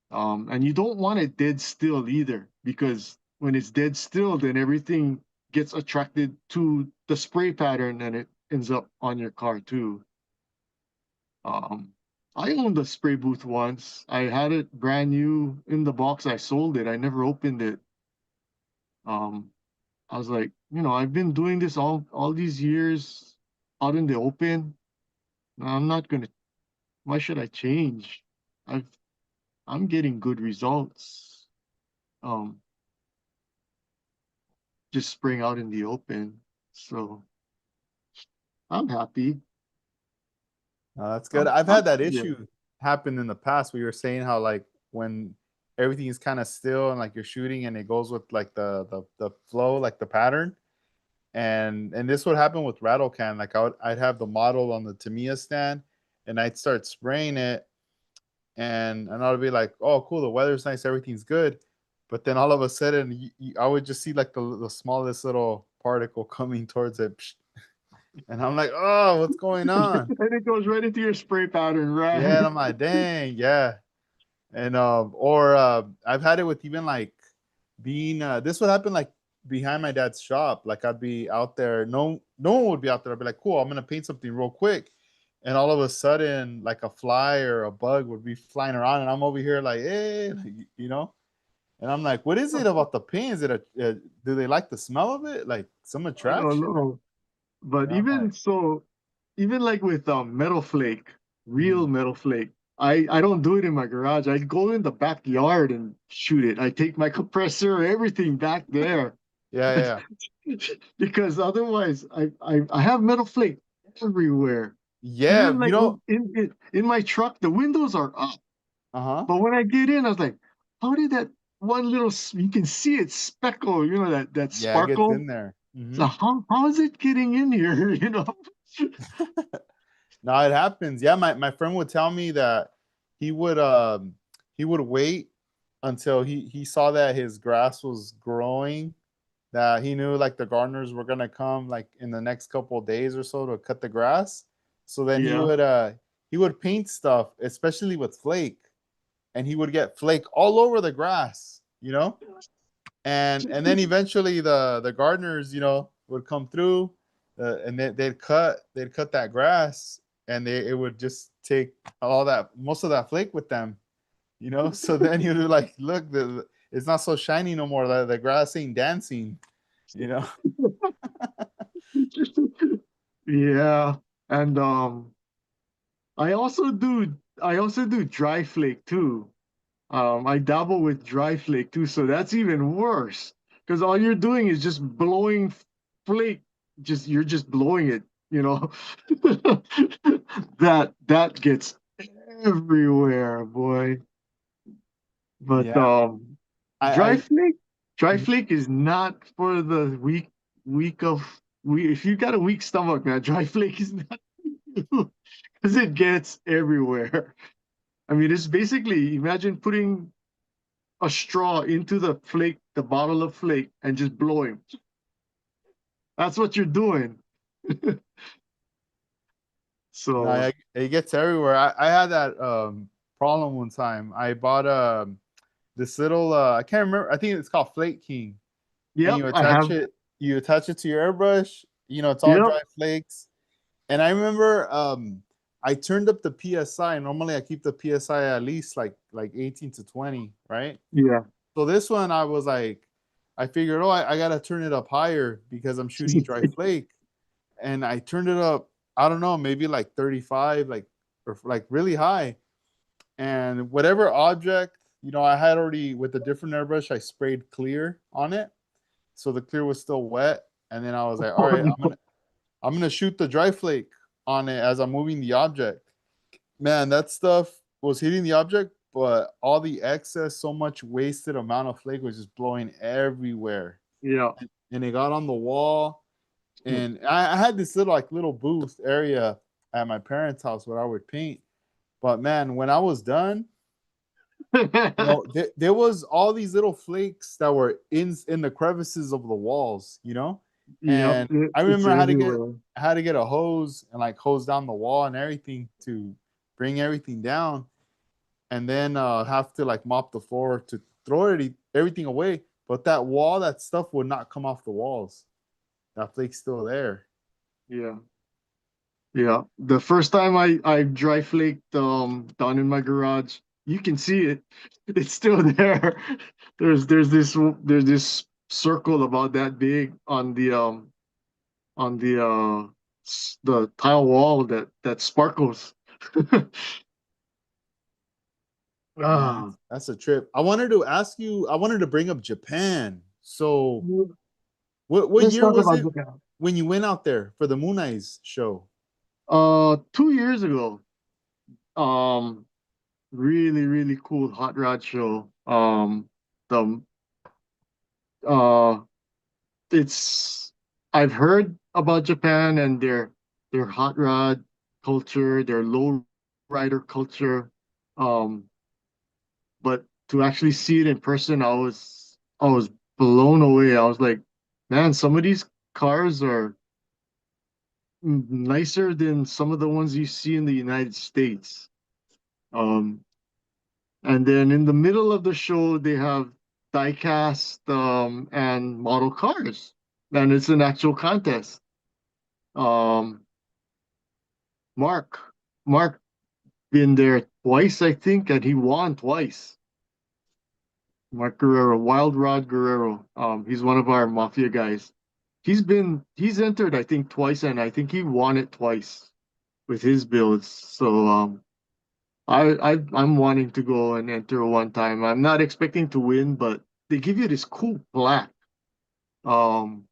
And you don't want it dead still either because when it's dead still, then everything gets attracted to the spray pattern and it ends up on your car too. Um, I owned a spray booth once. I had it brand new in the box. I sold it. I never opened it. Um, I was like, I've been doing this all these years out in the open. I'm not gonna. Why should I change? I've I'm getting good results. Um, just spraying out in the open. So I'm happy. No, that's good. I've I'm had that yeah. issue happen in the past where you were saying how like when everything is kind of still and like you're shooting and it goes with like the flow, like the pattern. And this would happen with rattle can. Like I'd have the model on the Tamiya stand and I'd start spraying it and I'd be like, oh cool, the weather's nice, everything's good. But then all of a sudden I would just see like the smallest little particle coming towards it. And I'm like, oh, what's going on? And it goes right into your spray pattern, Yeah, and right? I'm like, dang, yeah. And or I've had it with even like being this would happen like behind my dad's shop. Like I'd be out there, no one would be out there. I'd be like, cool, I'm gonna paint something real quick. And all of a sudden, like a fly or a bug would be flying around, and I'm over here like, hey, like, you know. And I'm like, what is it about the paint? Is it do they like the smell of it? Like some I don't attraction? know. But And I'm like, even so, even like with metal flake, real mhm. metal flake, I don't do it in my garage. I go in the backyard and shoot it. I take my compressor, everything back there. Yeah, yeah, Because otherwise I have metal flake everywhere. yeah. Even You like know, in my truck, the windows are up. uh huh. But when I get in, I was like, how did that one little you can see it speckle, that Yeah, it gets sparkle. in there. So how is it getting in here? No, it happens. Yeah, my friend would tell me that he would he would wait until he saw that his grass was growing, that he knew like the gardeners were gonna come like in the next couple of days or so to cut the grass. So then Yeah. he would paint stuff, especially with flake, and he would get flake all over the grass, you know? and then eventually the gardeners, would come through, and they'd cut that grass, and it would just take all that most of that flake with them, So then you'd be like, look, it's not so shiny no more. The grass ain't dancing, you know. Yeah, and I also do dry flake too. I dabble with dry flake too, so that's even worse because all you're doing is just blowing flake. You're just blowing it, you know. That gets everywhere, boy. But Yeah, dry I flake, dry Mhm. flake is not for the weak of we. If you got a weak stomach, man, dry flake is not because it gets everywhere. I mean, it's basically imagine putting a straw into the flake, the bottle of flake, and just blowing. That's what you're doing. no, So, it gets everywhere. I had that problem one time. I bought this little I can't remember. I think it's called Flake King, and yep, you I attach have. it you attach it to your airbrush. It's all Yep, dry flakes. And I remember I turned up the PSI. Normally I keep the PSI at least like 18 to 20, right? yeah, So this one I was like, I figured, oh, I gotta turn it up higher because I'm shooting dry flake. And I turned it up, I don't know, maybe like 35, like or like really high. And whatever object, I had already with a different airbrush, I sprayed clear on it. So the clear was still wet. And then I was like, all oh, right, I'm no. gonna I'm gonna shoot the dry flake on it as I'm moving the object. Man, that stuff was hitting the object, but all the excess, so much wasted amount of flake was just blowing everywhere. Yeah, And it got on the wall. And I had this little booth area at my parents' house where I would paint. But man, when I was done, there was all these little flakes that were in the crevices of the walls, yep, and I it's remember everywhere. I had to get a hose and like hose down the wall and everything to bring everything down, and then have to like mop the floor to throw everything away. But that stuff would not come off the walls. That flake's still there. Yeah, yeah. The first time I dry flaked down in my garage, you can see it. It's still there. There's this circle about that big on the tile wall that sparkles. Man, Ah, that's a trip. I wanted to ask you. I wanted to bring up Japan. So, what let's year talk was about it Japan. when you went out there for the Moon Eyes show? 2 years ago, um, really, really cool hot rod show. The uh, it's I've heard about Japan and their hot rod culture, their low rider culture. Um, but to actually see it in person, I was blown away. I was like, man, some of these cars are nicer than some of the ones you see in the United States. Um, and then in the middle of the show, they have diecast and model cars, and it's an actual contest. Um, Mark, Mark been there twice, I think, and he won twice. Mark Guerrero, Wild Rod Guerrero. He's one of our mafia guys. He's entered, I think, twice, and I think he won it twice with his builds. So I'm wanting to go and enter one time. I'm not expecting to win, but they give you this cool plaque. Um,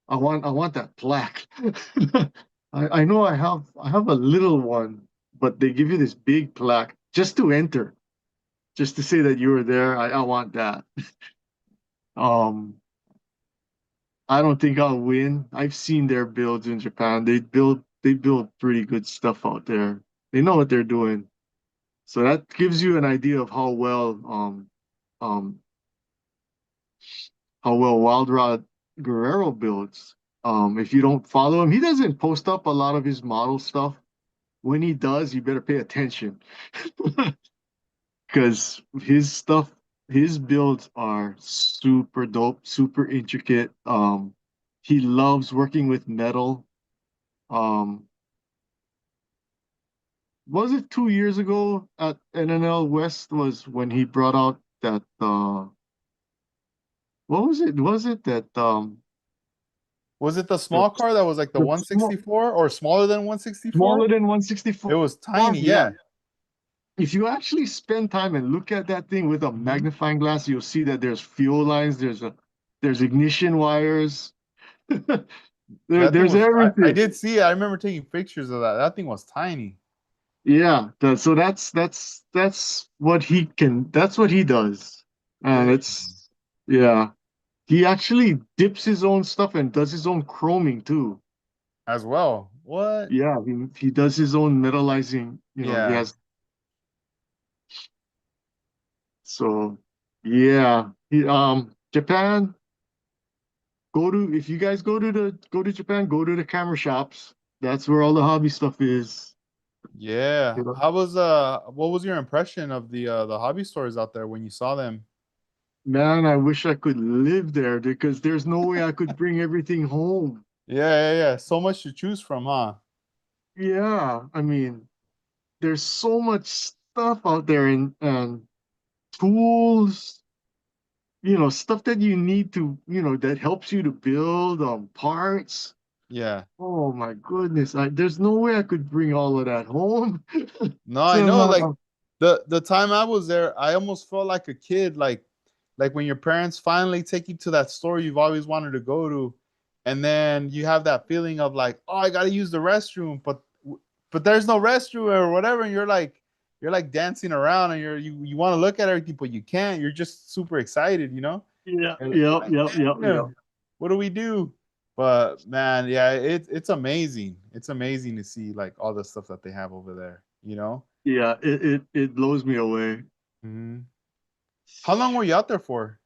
I want that plaque. I know I have a little one, but they give you this big plaque just to enter, just to say that you were there. I want that. Um, I don't think I'll win. I've seen their builds in Japan. They build pretty good stuff out there. They know what they're doing. So that gives you an idea of um how well Wild Rod Guerrero builds. If you don't follow him, he doesn't post up a lot of his model stuff. When he does, you better pay attention because his stuff. his builds are super dope, super intricate. He loves working with metal. Um, was it 2 years ago at NNL West was when he brought out that what was it? Was it that Was it the the, small car that was like the the small, 164 or smaller than 164? smaller than It 164? was tiny, Yeah. yeah. If you actually spend time and look at that thing with a Hmm. magnifying glass, you'll see that there's fuel lines, there's ignition wires, That thing there's was I everything. did see it. I remember taking pictures of that. That thing was tiny. Yeah, so that's what he can. That's what he does, and Damn. it's yeah. He actually dips his own stuff and does his own chroming too. As well. What? Yeah, he does his own metallizing. He Yeah. has so yeah. Japan. Go to if you guys go to Japan, go to the camera shops. That's where all the hobby stuff is. Yeah. You know? How was what was your impression of the hobby stores out there when you saw them? Man, I wish I could live there because there's no way I could bring everything home. Yeah, yeah, yeah. So much to choose from, huh? Yeah, I mean, there's so much stuff out there and tools, stuff that you need to, that helps you to build parts. Yeah. Oh my goodness, there's no way I could bring all of that home. No, I So, know. Like the time I was there, I almost felt like a kid. Like when your parents finally take you to that store you've always wanted to go to, and then you have that feeling of like, oh, I gotta use the restroom, but there's no restroom or whatever, and you're like dancing around, and you want to look at everything, but you can't. You're just super excited, you know. yeah, You're yep, like, yep, yep, yep. damn, what do we do? But man, yeah, it's amazing. It's amazing to see like all the stuff that they have over there, you know. Yeah, it blows me away. Hmm. How long were you out there for?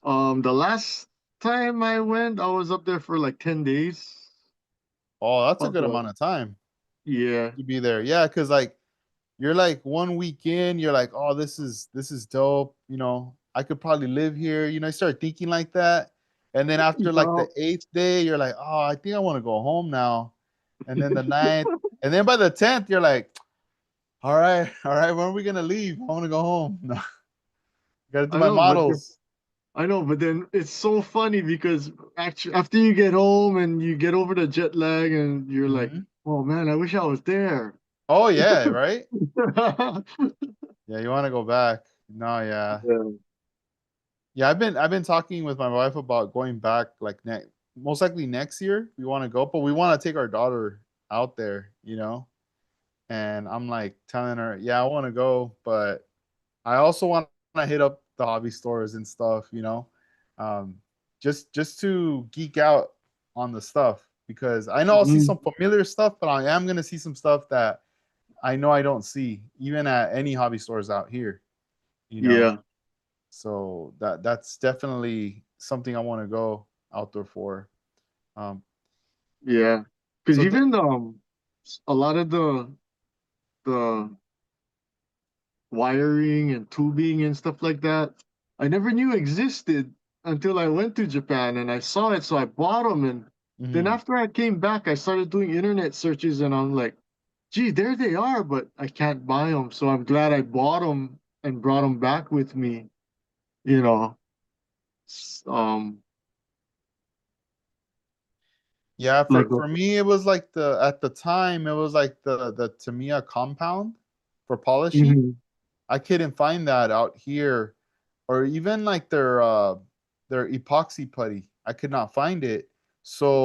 The last time I went, I was up there for like 10 days. Oh, that's a But good amount of time yeah. to be there. Yeah, because like you're like one week in, you're like, oh, this is dope. I could probably live here. You start thinking like that, and then after like the Well, eighth day, you're like, oh, I think I want to go home now. And then the ninth, and then by the 10th, you're like, all right, all right, when are we gonna leave? I want to go home. No, gotta do I my know, but models. I know, but then it's so funny because actually after you get home and you get over the jet lag and you're like, Hmm. oh man, I wish I was there. Oh yeah, right. Yeah, you want to go back? No, yeah. Yeah. Yeah, I've been talking with my wife about going back like most likely next year. We want to go, but we want to take our daughter out there. And I'm like telling her, yeah, I want to go, but I also want to hit up the hobby stores and stuff. Um, just to geek out on the stuff because I know I'll see Mhm. some familiar stuff, but I am gonna see some stuff that I know I don't see even at any hobby stores out here. You know, Yeah, so that's definitely something I want to go out there for. Um, yeah. Because so th- even a lot of the wiring and tubing and stuff like that, I never knew existed until I went to Japan and I saw it, so I bought them. And then mhm. after I came back, I started doing internet searches, and I'm like, gee, there they are, but I can't buy them. So I'm glad I bought them and brought them back with me. You know, S- um, Yeah, like, for me it was like the at the time it was like the Tamiya compound for polishing. mhm. I couldn't find that out here, or even like their epoxy putty. I could not find it.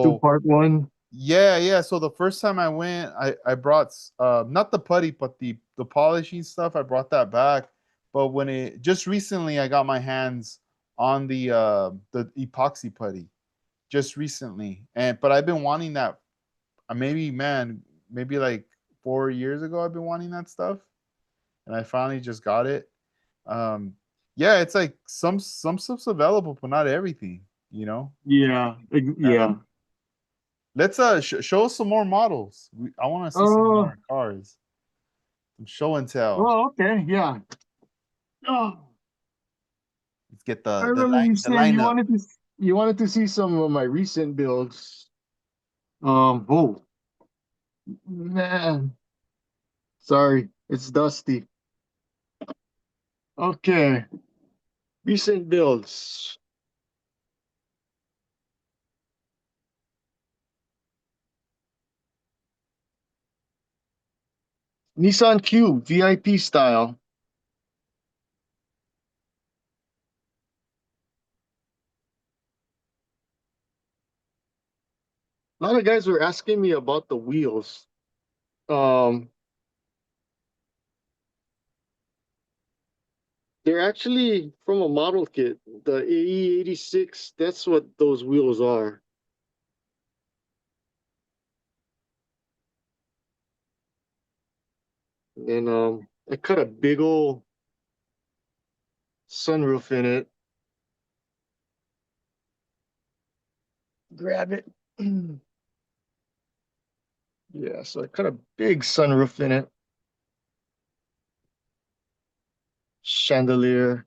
Two So part one. yeah, yeah. So the first time I went, I brought not the putty, but the polishing stuff. I brought that back. But when it just recently, I got my hands on the epoxy putty just recently, and but I've been wanting that. Maybe man, maybe like 4 years ago, I've been wanting that stuff, and I finally just got it. Um, yeah, it's like some stuff's available, but not everything. You know. Yeah, Uh, yeah. let's show us some more models. I want to see some Oh, more cars. Some show and tell. oh, okay, yeah. Oh. get I remember you the said lineup. you wanted to see some of my recent builds. Oh man, sorry, it's dusty. Okay, recent builds. Nissan Cube VIP style. A lot of guys were asking me about the wheels. Um, they're actually from a model kit. The AE86, that's what those wheels are. And I cut a big old sunroof in it. Grab it. Yeah, so I cut a big sunroof in it. Chandelier,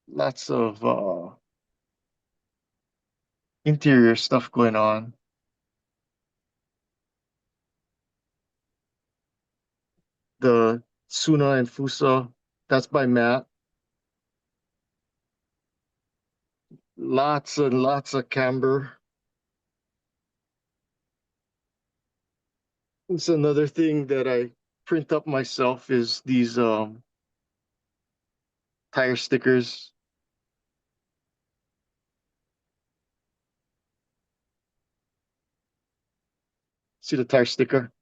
lots of interior stuff going on. The Suna and Fusa, that's by Matt. Lots and lots of camber. It's another thing that I print up myself is these tire stickers. See the tire sticker?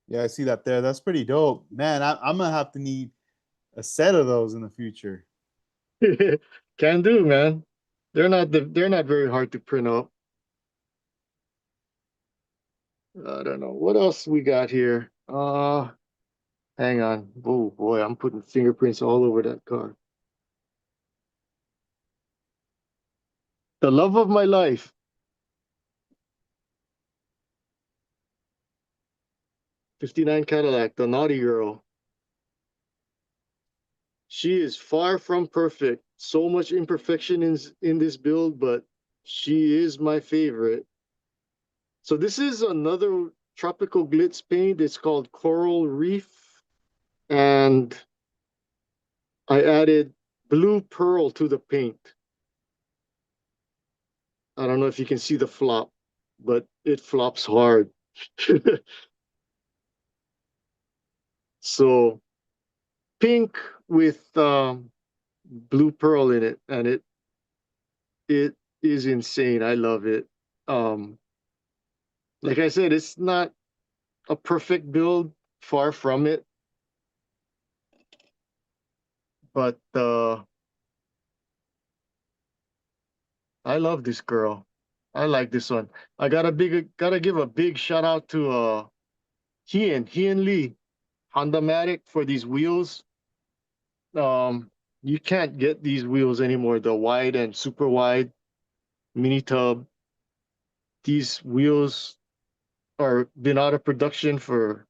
Yeah, I see that there. That's pretty dope, man. I'm gonna have to need a set of those in the future. Can do, man. They're not very hard to print up. I don't know what else we got here. Hang on. Oh boy, I'm putting fingerprints all over that car. The love of my life, 59 Cadillac, the naughty girl. She is far from perfect. So much imperfection in this build, but she is my favorite. So this is another tropical glitz paint. It's called Coral Reef, and I added blue pearl to the paint. I don't know if you can see the flop, but it flops hard. So pink with blue pearl in it, and it is insane. I love it. Um, like I said, it's not a perfect build, far from it, but I love this girl. I like this one. I gotta give a big shout out to Hien Lee, Honda-matic for these wheels. Um, you can't get these wheels anymore. The wide and super wide mini tub. These wheels are been out of production for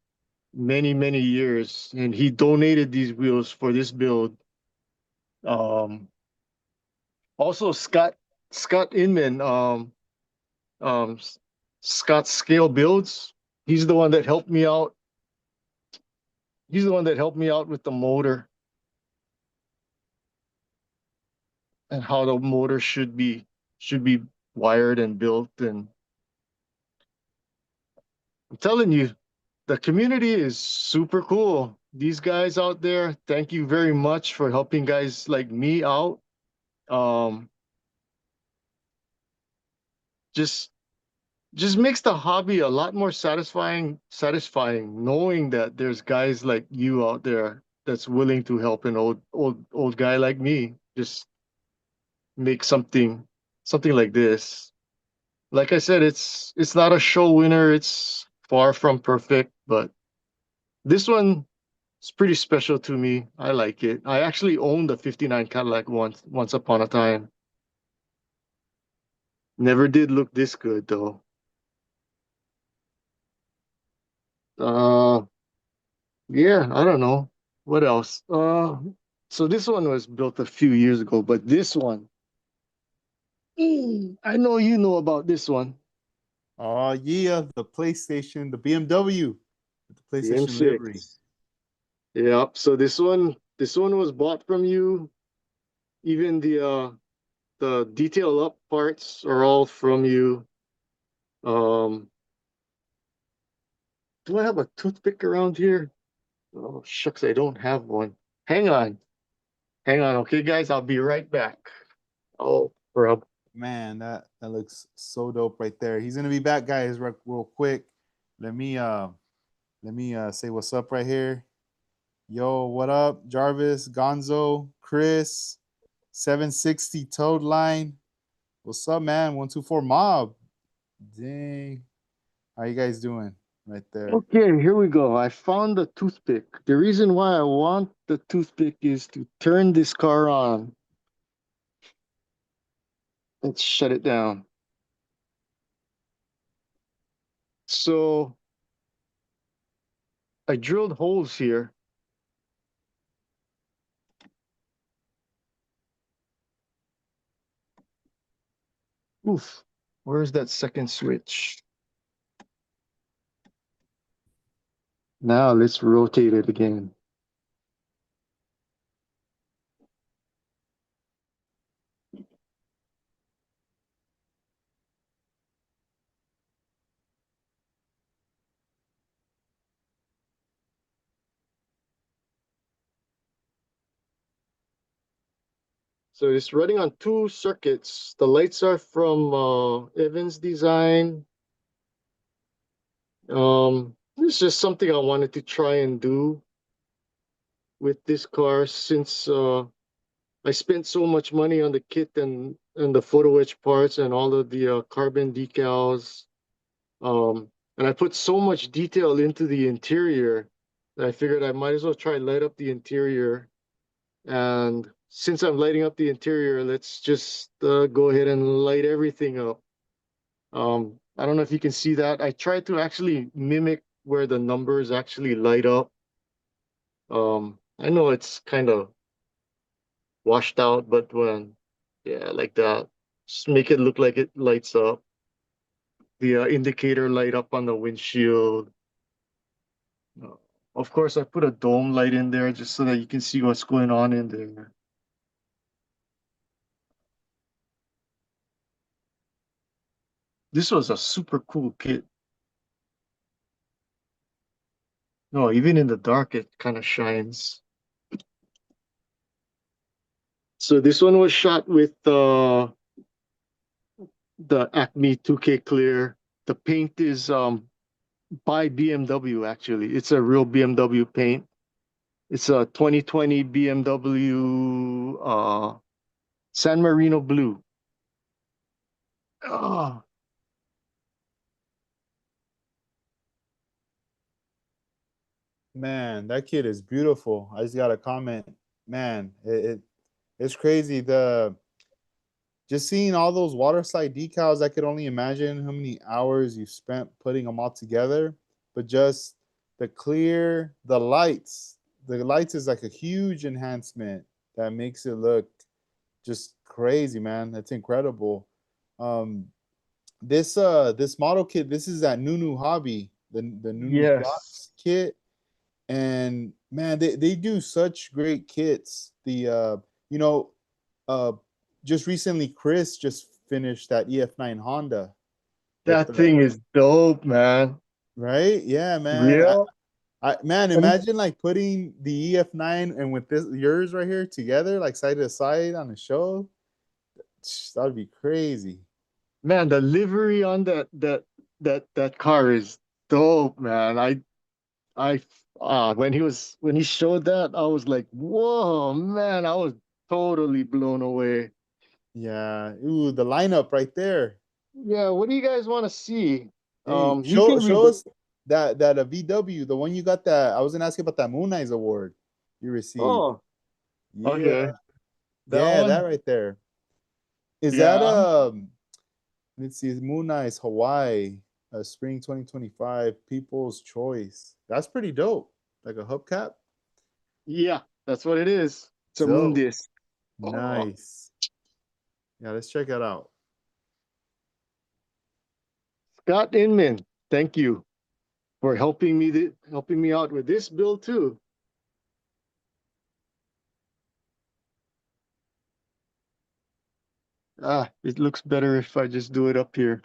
many years, and he donated these wheels for this build. Um, also Scott Inman, um, Scott Scale Builds. He's the one that helped me out. He's the one that helped me out with the motor and how the motor should be wired and built. And I'm telling you, the community is super cool. These guys out there, thank you very much for helping guys like me out. Um, just just makes the hobby a lot more satisfying knowing that there's guys like you out there that's willing to help an old guy like me just make something like this. Like I said, it's not a show winner, it's far from perfect, but this one is pretty special to me. I like it. I actually owned a 59 Cadillac once upon a time. Never did look this good though. uh Yeah, I don't know. What else? So this one was built a few years ago, but this one, I know you know about this one. Oh yeah, the PlayStation, the BMW, with the The PlayStation livery. M6. Yep. So this one was bought from you. Even the detail up parts are all from you. Um, do I have a toothpick around here? Oh shucks, I don't have one. Hang on. Hang on, okay, guys, I'll be right back. Oh, bro. Man, that looks so dope right there. He's gonna be back, guys, real quick. Let me uh let me say what's up right here. Yo, what up, Jarvis, Gonzo, Chris, 760 Toad Line. What's up, man? 124 Mob. Dang. How you guys doing right there? Okay, here we go. I found the toothpick. The reason why I want the toothpick is to turn this car on. Let's shut it down. So I drilled holes here. Oof. Where's that second switch? Now let's rotate it again. So it's running on two circuits. The lights are from Evans Design. It's just something I wanted to try and do with this car since I spent so much money on the kit and the photo etch parts and all of the carbon decals. And I put so much detail into the interior that I figured I might as well try light up the interior. And since I'm lighting up the interior, let's just go ahead and light everything up. I don't know if you can see that. I tried to actually mimic where the numbers actually light up. I know it's kind of washed out, but when, yeah, like that, just make it look like it lights up. The indicator light up on the windshield. Uh, of course, I put a dome light in there just so that you can see what's going on in there. This was a super cool kit. No, even in the dark, it kind of shines. So this one was shot with the Acme 2K Clear. The paint is by BMW actually. It's a real BMW paint. It's a 2020 BMW San Marino blue. Oh, Man, that kid is beautiful. I just got a comment. Man, it's crazy. The just seeing all those water slide decals, I could only imagine how many hours you spent putting them all together. But just the clear, the lights is like a huge enhancement that makes it look just crazy, man. That's incredible. Um, this model kit, this is that Nunu Hobby, the Nunu yes. Plus kit, and man, they do such great kits. The you know uh just recently Chris just finished that EF9 Honda with That the thing is dope, man. right. Yeah, man. Real. I man, And imagine like putting the EF9 and with this yours right here together, like side to side on a show. That'd be crazy. man, the livery on that car is dope, man. I when he showed that, I was like, whoa, man, I was totally blown away. Yeah. Ooh, the lineup right there. Yeah, what do you guys want to see? Dang. You Show can read show the us that a VW, the one you got that I was gonna ask you about that Moon Eyes award you received. oh, Yeah, okay. That yeah, that one? right there. Is that Yeah. let's see, Moon Eyes Hawaii, spring 2025, People's Choice. That's pretty dope. like a hubcap. Yeah, that's what it is. It's a moon So disc. Oh, nice. Yeah, let's check it out. Scott Inman, thank you for helping me out with this build too. Ah, it looks better if I just do it up here.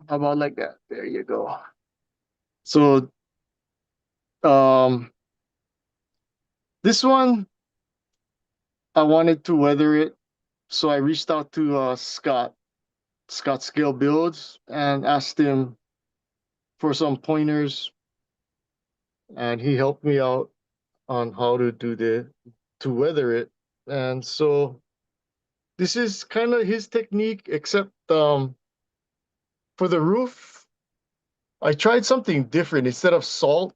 How about like that? There you go. So, um, this one I wanted to weather it, so I reached out to Scott Scale Builds, and asked him for some pointers, and he helped me out on how to do to weather it. And so this is kind of his technique, except for the roof, I tried something different. Instead of salt,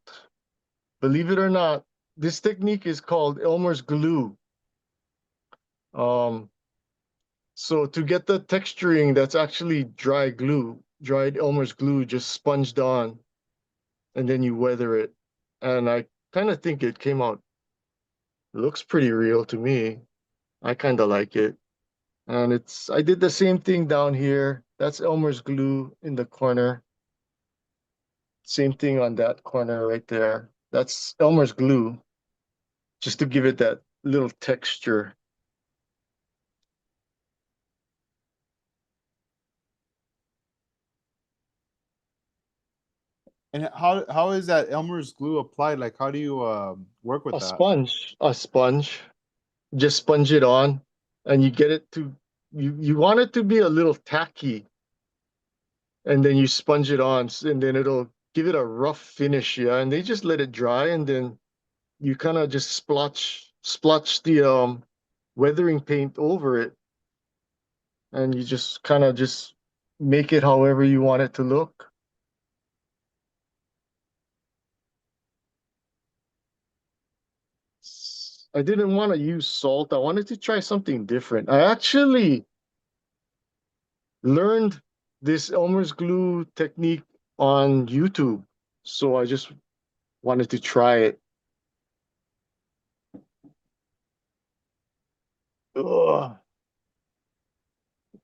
believe it or not, this technique is called Elmer's glue. Um, so to get the texturing, that's actually dry glue, dried Elmer's glue, just sponged on, and then you weather it. And I kind of think it came out, looks pretty real to me. I kind of like it. And I did the same thing down here. That's Elmer's glue in the corner. Same thing on that corner right there. That's Elmer's glue, just to give it that little texture. And how is that Elmer's glue applied? Like, how do you work with that? A sponge. Just sponge it on, and you get it to you want it to be a little tacky, and then you sponge it on, and then it'll give it a rough finish, yeah. And they just let it dry, and then you kind of just splotch the weathering paint over it, and you just kind of just make it however you want it to look. I didn't want to use salt. I wanted to try something different. I actually learned this Elmer's glue technique on YouTube, so I just wanted to try it. Ugh.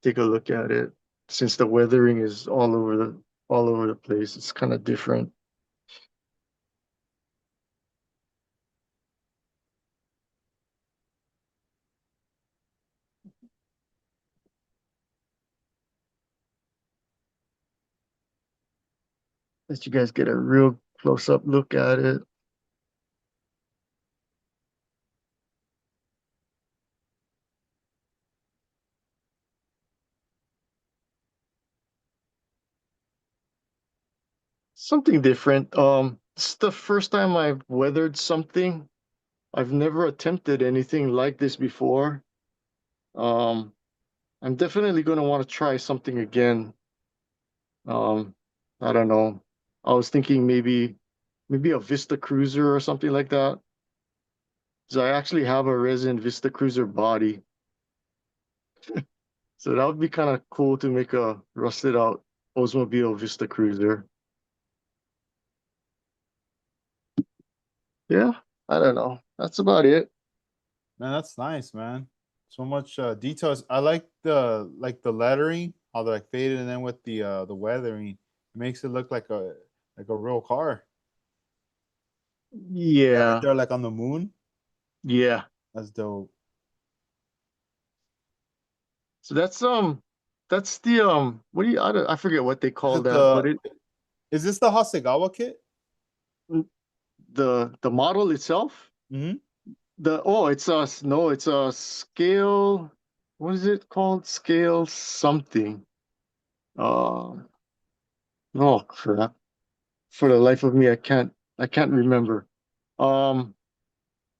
Take a look at it. Since the weathering is all over the place, it's kind of different. Let you guys get a real close up look at it. Something different. It's the first time I've weathered something. I've never attempted anything like this before. Um, I'm definitely going to want to try something again. Um, I don't know. I was thinking maybe a Vista Cruiser or something like that. So I actually have a resin Vista Cruiser body. So that would be kind of cool to make a rusted out Oldsmobile Vista Cruiser. Yeah, I don't know. That's about it. Man, that's nice, man. So much details. I like the lettering, how they're like faded, and then with the weathering, it makes it look like a real car. That right Yeah, there, like on the moon. yeah. That's dope. So that's the what do you I forget what they Is call it that, but the? it Is this the Hasegawa kit? the model itself, Mm-hmm. the oh it's a no it's a scale, what is it called, scale something, uh oh crap, for the life of me I can't remember. um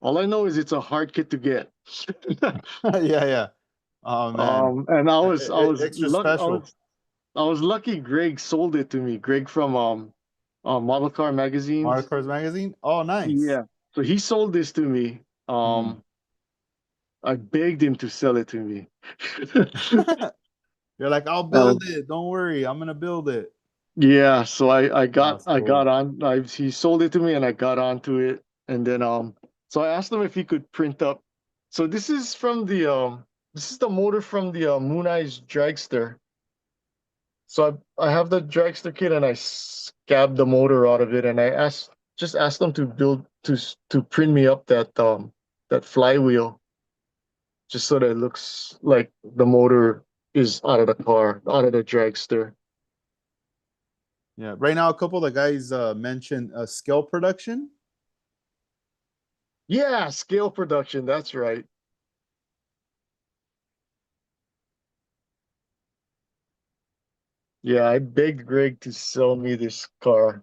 all I know is it's a hard kit to get. Yeah, yeah. Oh man, And extra special. I was lucky Greg sold it to me, Greg from Model Car Mario Magazines. Kart magazine. Oh, nice. Yeah. So he sold this to me. Mm. I begged him to sell it to me. You're like, I'll Uh, build it. Don't worry, I'm gonna build it. yeah, so I Oh, got that's I cool. got on. He sold it to me, and I got onto it, and then so I asked him if he could print up. So this is the motor from the Moon Eyes dragster. So I have the dragster kit, and I scabbed the motor out of it, and I asked them to to print me up that flywheel, just so that it looks like the motor is out of the car, out of the dragster. Yeah. Right now, a couple of the guys mentioned scale production. Yeah, scale production. That's right. Yeah, I begged Greg to sell me this car.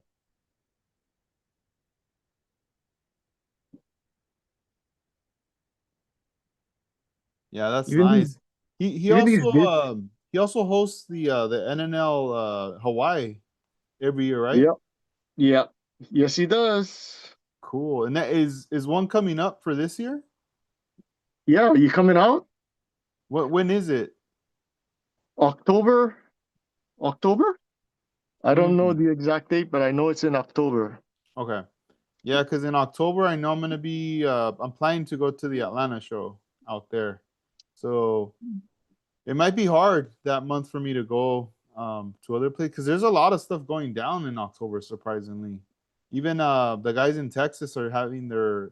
Yeah, that's Even these, nice. He even these also bits. he also hosts the NNL Hawaii every year, right? Yep, yep. Yes, he does. Cool. And that is one coming up for this year? Yeah, you coming out? What when is it? October? October? I don't know Mm, the exact date, but I know it's in October. okay. Yeah, because in October I know I'm gonna be I'm planning to go to the Atlanta show out there. So it might be hard that month for me to go to other places because there's a lot of stuff going down in October, surprisingly. Even the guys in Texas are having their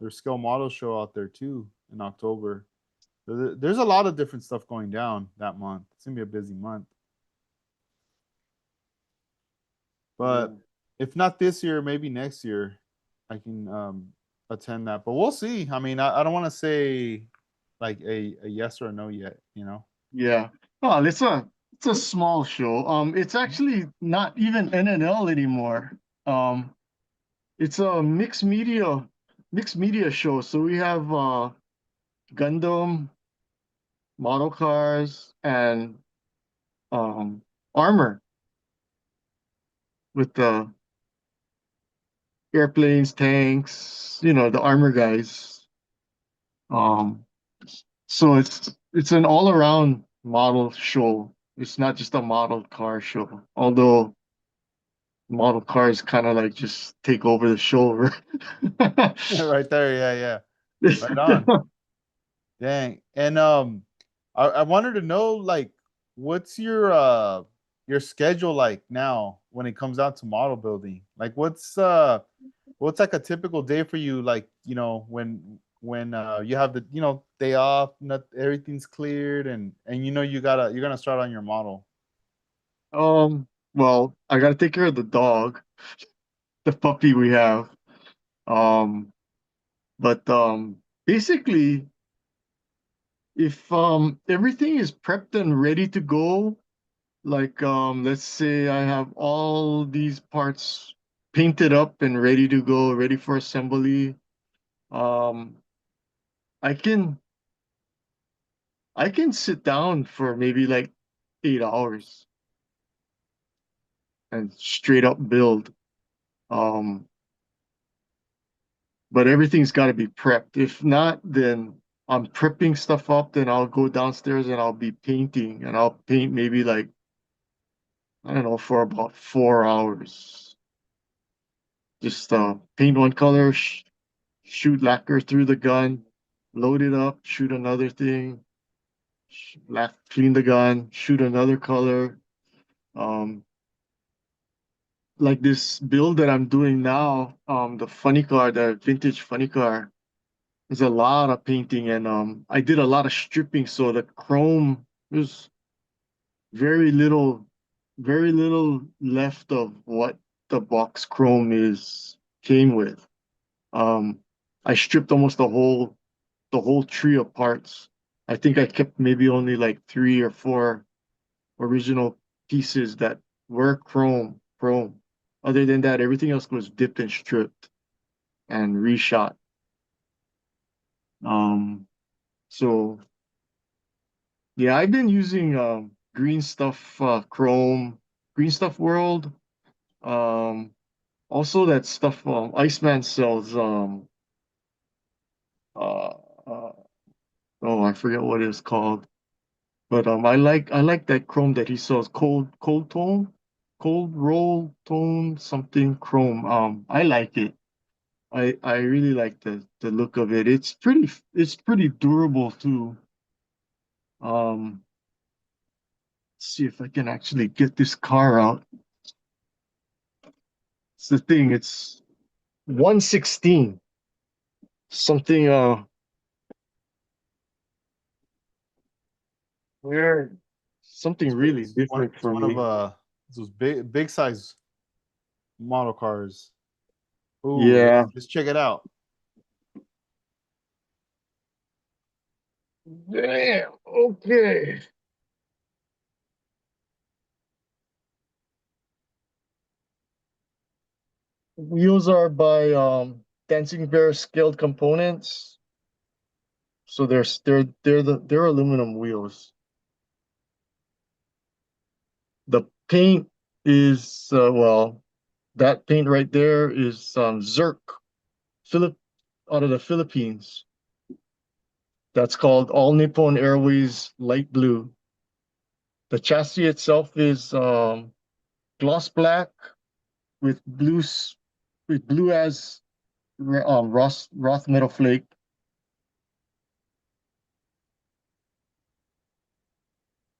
scale model show out there too in October. There's a lot of different stuff going down that month. It's gonna be a busy month. Yeah. But if not this year, maybe next year, I can attend that. But we'll see. I mean, I don't want to say like a yes or a no yet. You know. Yeah. Oh, it's a small show. It's actually not even NNL anymore. Um, it's a mixed media show. So we have Gundam, model cars, and um armor with the airplanes, tanks, the armor guys. Um, so it's an all around model show. It's not just a model car show. Although model cars kind of like just take over the show. Right there. Yeah. Yeah. Right on. Dang. And I wanted to know like what's your schedule like now when it comes out to model building? Like what's like a typical day for you like, when you have the, day off, not everything's cleared and you're going to start on your model. well, I gotta take care of the dog, the puppy we have. Um, but basically, if everything is prepped and ready to go, like let's say I have all these parts painted up and ready to go, ready for assembly. Um, I can I can sit down for maybe like 8 hours and straight up build. Um, but everything's got to be prepped. If not, then I'm prepping stuff up. Then I'll go downstairs and I'll be painting, and I'll paint maybe like I don't know for about 4 hours. Just paint one color, shoot lacquer through the gun, load it up, shoot another thing, clean the gun, shoot another color. Um, like this build that I'm doing now, the funny car, the vintage funny car, there's a lot of painting and I did a lot of stripping, so the chrome there's very little, very little left of what the box chrome is came with. Um, I stripped almost the whole tree of parts. I think I kept maybe only like 3 or 4 original pieces that were chrome. Other than that, everything else was dipped and stripped and reshot. Um, so yeah, I've been using Green Stuff Chrome, Green Stuff World. Um, also that stuff Iceman sells uh, uh oh I forget what it's called. But I like that chrome that he sells, cold tone, cold roll tone something chrome. I like it. I really like the look of it. It's pretty durable too. Um, see if I can actually get this car out. It's the thing. It's 116. Something weird. Something really different It's for one of me. those big size model cars. Ooh, Yeah. let's check it out. Damn. Okay. Wheels are by Dancing Bear scaled components. So they're aluminum wheels. The paint is that paint right there is Zirc, Philip out of the Philippines. That's called All Nippon Airways Light Blue. The chassis itself is gloss black with blue as Roth metal flake,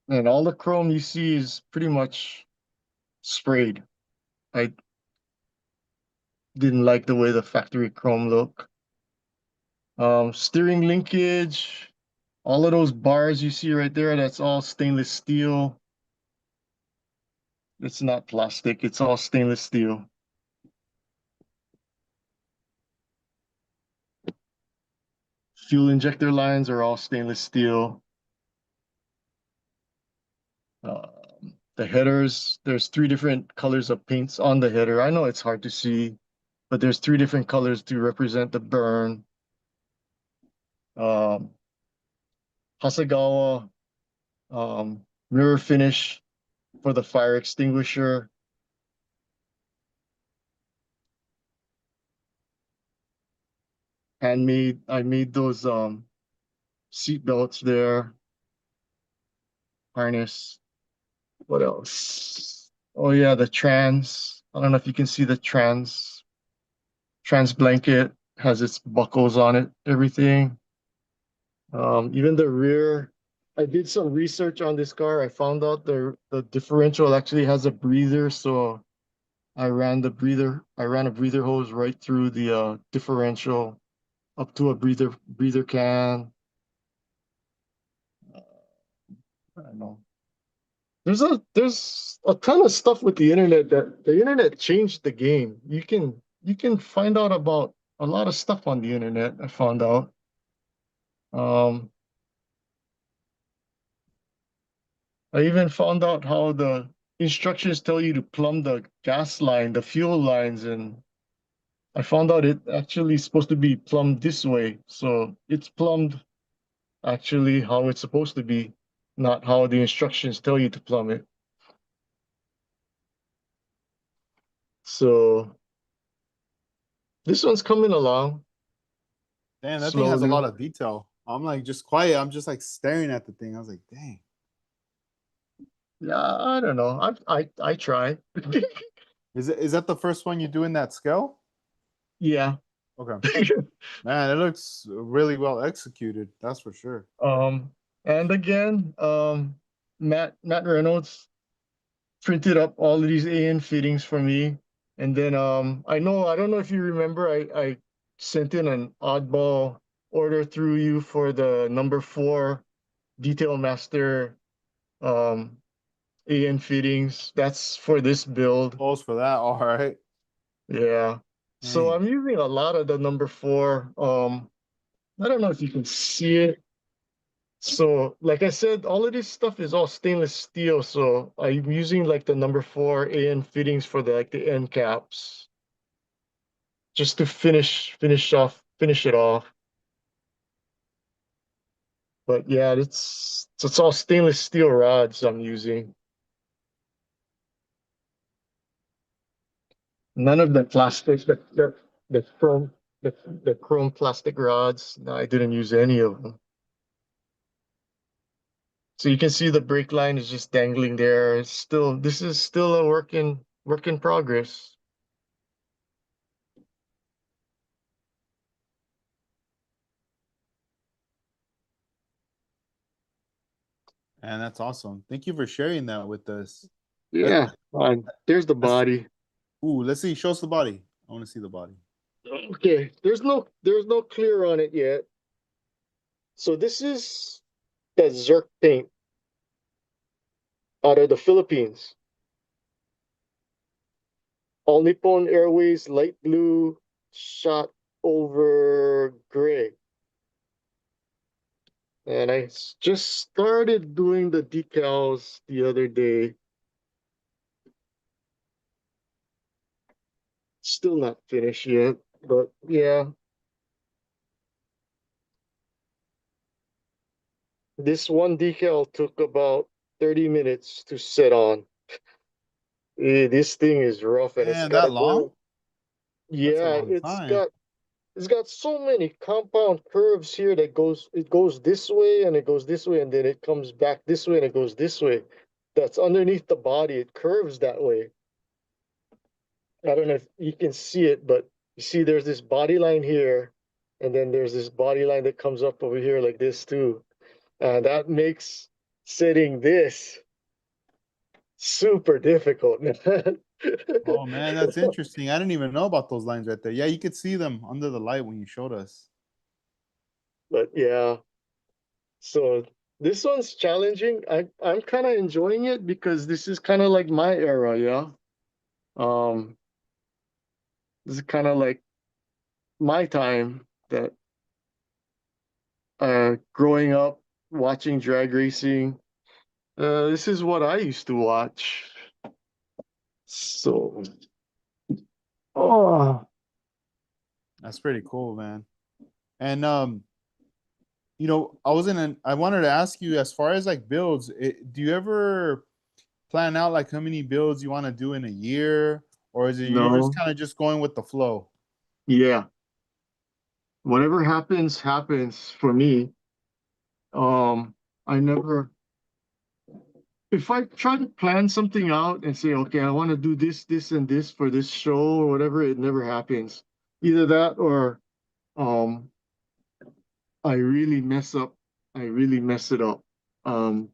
and all the chrome you see is pretty much sprayed. I didn't like the way the factory chrome look. Steering linkage, all of those bars you see right there, that's all stainless steel. It's not plastic, it's all stainless steel. Fuel injector lines are all stainless steel. The headers, there's three different colors of paints on the header. I know it's hard to see, but there's three different colors to represent the burn. Um, Hasagawa mirror finish for the fire extinguisher. Handmade. I made those seat belts there, harness. What else? Oh yeah, the trans. I don't know if you can see the trans blanket has its buckles on it, everything. Even the rear. I did some research on this car. I found out the differential actually has a breather, so I ran a breather hose right through the differential up to a breather can. I don't know. There's a ton of stuff with the internet that the internet changed the game. You can find out about a lot of stuff on the internet. I found out. Um, I even found out how the instructions tell you to plumb the gas line, the fuel lines, and I found out it actually supposed to be plumbed this way. So it's plumbed actually how it's supposed to be, not how the instructions tell you to plumb it. So this one's coming along Damn, that thing has a slowly. lot of detail. I'm like just quiet. I'm just like staring at the thing. I was like, dang. Yeah, I don't know. I try. Is that the first one you do in that scale? Yeah. Okay. Man, it looks really well executed. That's for sure. Um, and again, Matt Reynolds printed up all of these AN fittings for me. And then I don't know if you remember, I sent in an oddball order through you for the number 4 Detail Master um AN fittings. That's for this build. Pause for that. All right. Yeah. So Dang. I'm using a lot of the number 4. I don't know if you can see it. So, like I said, all of this stuff is all stainless steel. So I'm using like the number 4 AN fittings for the end caps, just to finish it off. But yeah, it's all stainless steel rods I'm using. None of the plastic, the chrome, the chrome plastic rods. No, I didn't use any of them. So you can see the brake line is just dangling there. It's still, this is still a work in progress. And that's awesome. Thank you for sharing that with us. That, Yeah, there's the that's body. ooh. Let's see. Show us the body. I want to see the body. Okay, there's no clear on it yet. So this is that Zerk paint out of the Philippines. All Nippon Airways light blue shot over gray. And just started doing the decals the other day. Still not finished yet, but yeah, this one decal took about 30 minutes to set on. This thing is rough and it's Man, gotta that go. long? That's a Yeah, long time. it's got so many compound curves here that goes this way and it goes this way and then it comes back this way and it goes this way. That's underneath the body. It curves that way. I don't know if you can see it, but you see there's this body line here, and then there's this body line that comes up over here like this too. And that makes setting this super difficult, man. Oh man, that's interesting. I didn't even know about those lines right there. Yeah, you could see them under the light when you showed us. But yeah, so this one's challenging. I'm kind of enjoying it because this is kind of like my era, yeah. Um, this is kind of like my time that growing up watching drag racing. This is what I used to watch. So, oh That's pretty cool, man. And I wanted to ask you as far as like builds, do you ever plan out like how many builds you want to do in a year, or is it you're just no, kind of just going with the flow? yeah, whatever happens, happens for me. I never, if I try to plan something out and say, okay, I want to do this, this, and this for this show or whatever, it never happens. Either that or um, I really mess up. I really mess it up. Um,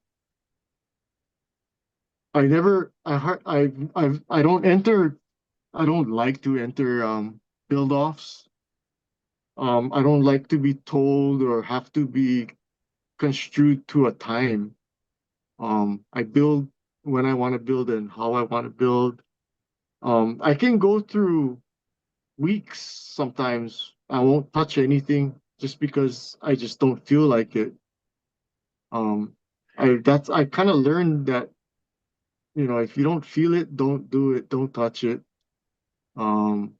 I never, I, har- I don't enter. I don't like to enter build offs. I don't like to be told or have to be construed to a time. I build when I want to build and how I want to build. I can go through weeks sometimes. I won't touch anything just because I just don't feel like it. Um, I kind of learned that, if you don't feel it, don't do it, don't touch it. Um,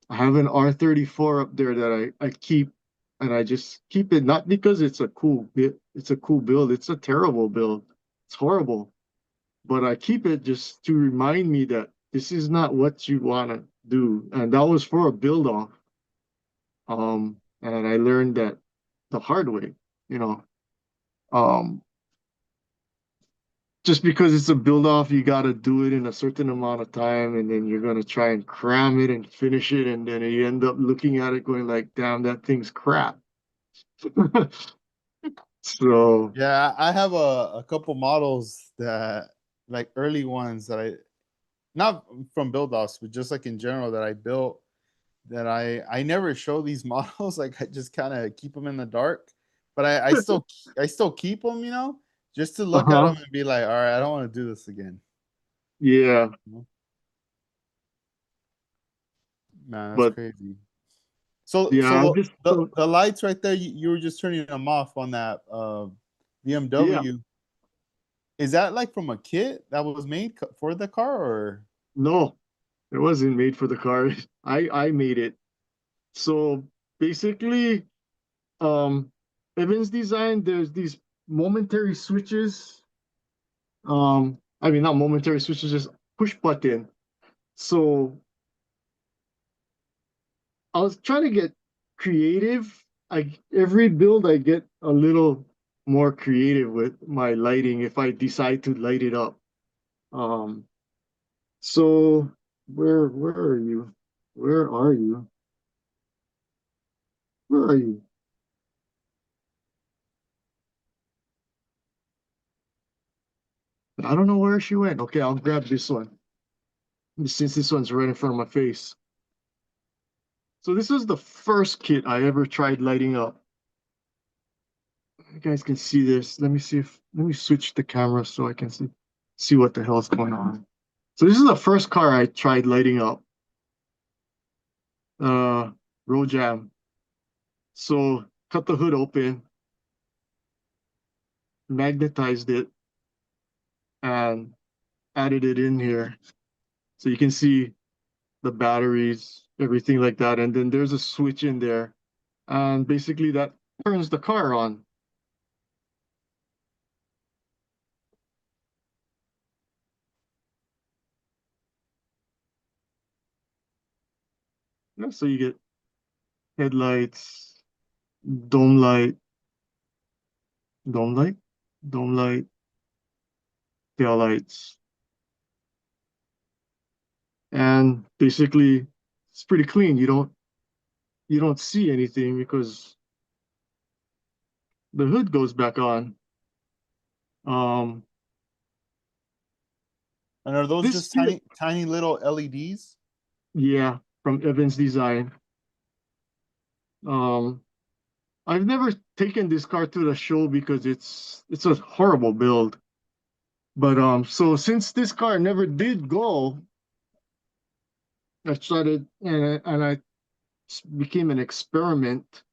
I have an R34 up there that I keep, and I just keep it not because it's a cool build. It's a terrible build. It's horrible. But I keep it just to remind me that this is not what you want to do. And that was for a build off. And I learned that the hard way, you know. Um, just because it's a build off, you got to do it in a certain amount of time, and then you're going to try and cram it and finish it. And then you end up looking at it going like, damn, that thing's crap. So, Yeah, I have a couple models that like early ones that I not from build offs, but just like in general that I built that I never show these models. Like I just kind of keep them in the dark, but I still keep them, just to look at uh-huh. them and be like, all right, I don't want to do this again. Yeah, Man, that's but crazy. So yeah, so I the just the, the lights right there, you were just turning them off on that yeah, BMW. Is that like from a kit that was made for the car, or no, it wasn't made for the car. I made it. So basically, um, Evan's design, there's these momentary switches. I mean, not momentary switches, just push button. So I was trying to get creative. Every build I get a little. more creative with my lighting if I decide to light it up. Um, so where are you? Where are you? Where are you? I don't know where she went. Okay, I'll grab this one since this one's right in front of my face. So this was the first kit I ever tried lighting up. You guys can see this. Let me switch the camera so I can see what the hell's going on. So this is the first car I tried lighting up. Uh, road jam. So cut the hood open, magnetized it, and added it in here. So you can see the batteries, everything like that. And then there's a switch in there. And basically that turns the car on. Yeah, so you get headlights, dome light, dome light, dome light, tail lights. And basically it's pretty clean. You don't see anything because the hood goes back on. Um, And are those this just kit, tiny little LEDs? yeah, from Evans Design. Um, I've never taken this car to the show because it's a horrible build. But so since this car never did go, I started and I became an experiment.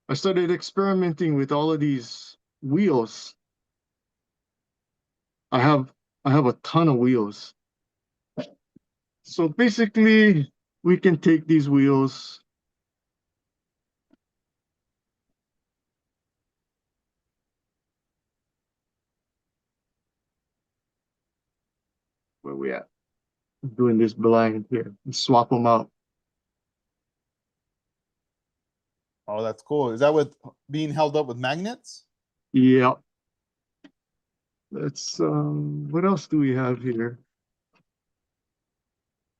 I started experimenting with all of these wheels. I have I have a ton of wheels. So basically, we can take these wheels. Where we at? I'm doing this blind here. And swap them out. Oh, that's cool. Is that with being held up with magnets? Yeah. Let's what else do we have here?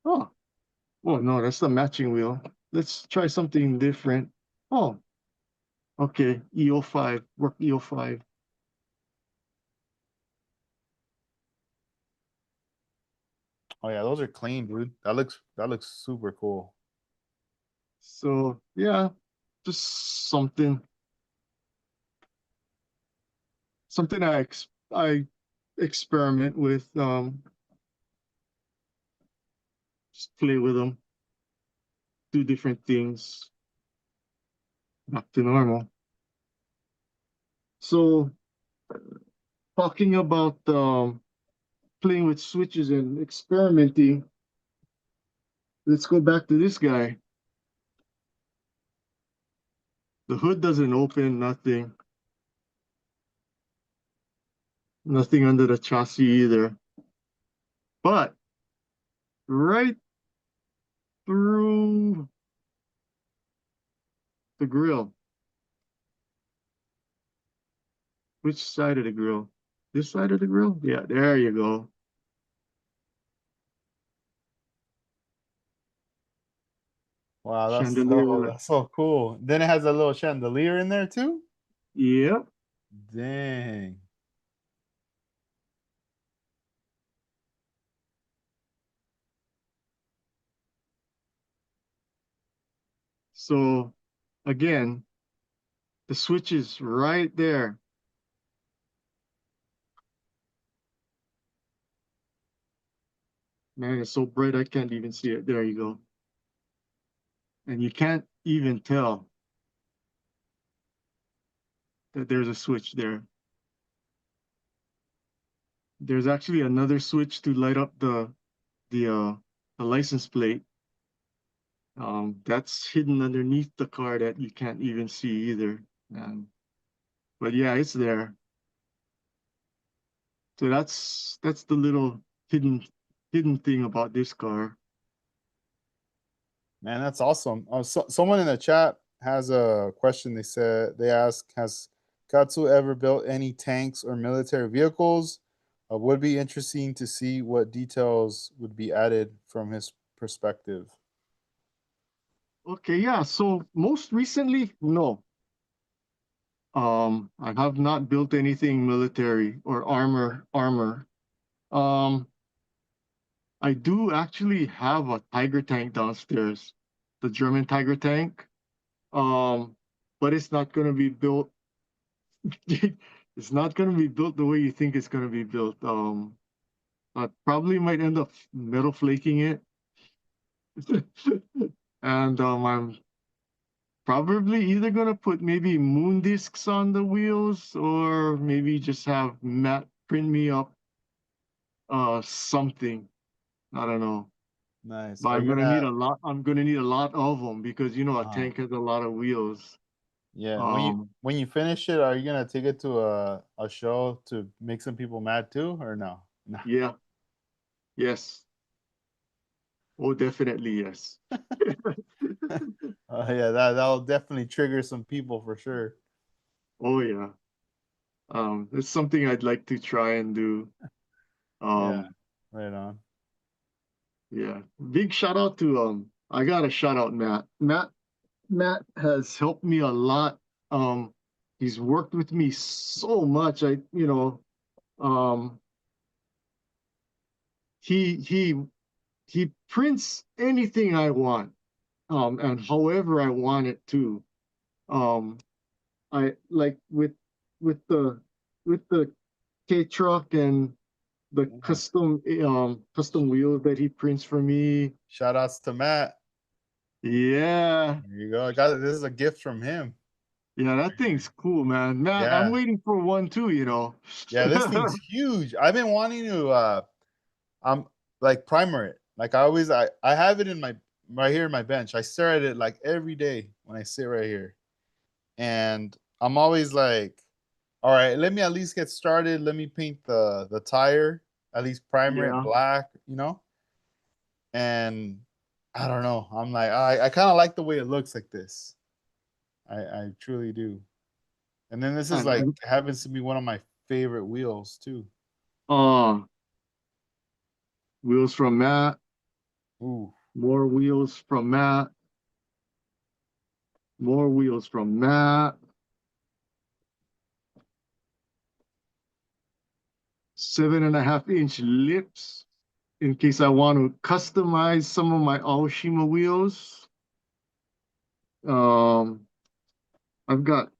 Oh, oh no, that's the matching wheel. Let's try something different. Oh, okay. EO5. Work EO5. Oh yeah, those are clean, dude. That looks super cool. So yeah, just something I experiment with, just play with them, do different things, back to normal. So talking about playing with switches and experimenting, let's go back to this guy. The hood doesn't open, nothing under the chassis either. But right through the grill, which side of the grill? This side of the grill? Yeah, there you go. Wow, Chandelier. that's so cool. Then it has a little chandelier in there too. Yep. Dang. So again, the switch is right there. Man, it's so bright I can't even see it. There you go. And you can't even tell that there's a switch there. There's actually another switch to light up the uh the license plate. That's hidden underneath the car that you can't even see either. But yeah, it's there. So that's the little hidden thing about this car. Man, that's awesome. Someone in the chat has a question. They said they ask, has Katsu ever built any tanks or military vehicles? Would be interesting to see what details would be added from his perspective. Okay, yeah. So most recently, no. I have not built anything military or armor. Um, I do actually have a Tiger tank downstairs, the German Tiger tank. Um, but it's not gonna be built. It's not gonna be built the way you think it's gonna be built. I probably might end up metal flaking it, and I'm probably either gonna put maybe moon discs on the wheels, or maybe just have Matt print me up something. I don't know. Nice. But Are you gonna? I'm gonna need a lot of them because a Uh, tank has a lot of wheels. yeah. Um, When you finish it, are you gonna take it to a show to make some people mad too, or no? No. yeah, yes. Oh, definitely yes. Yeah, that'll definitely trigger some people for sure. Oh yeah. It's something I'd like to try and do. Yeah. Um, Right on. yeah. Big shout out to I gotta shout out Matt. Matt has helped me a lot. Um, he's worked with me so much. Um, he he prints anything I want, and however I want it to. Um, I like with the with the K truck and the Yeah. custom wheels that he prints for me. Shout outs to Matt. Yeah, There you go. I got it. This is a gift from him. yeah, that thing's cool, man. Matt, I'm Yeah. waiting for one too. Yeah, this thing's huge. I've been wanting to I'm like primer it. Like I have it in my right here in my bench. I stare at it like every day when I sit right here. And I'm always like, all right, let me at least get started. Let me paint the tire, at least primer it Yeah, black, you know? And I don't know. I'm like, I kind of like the way it looks like this. I truly do. And then this is and like happens to be one of my favorite wheels too. wheels from Matt, Ooh, more wheels from Matt, more wheels from Matt. 7.5-inch lips in case I want to customize some of my Aoshima wheels. Um, I've got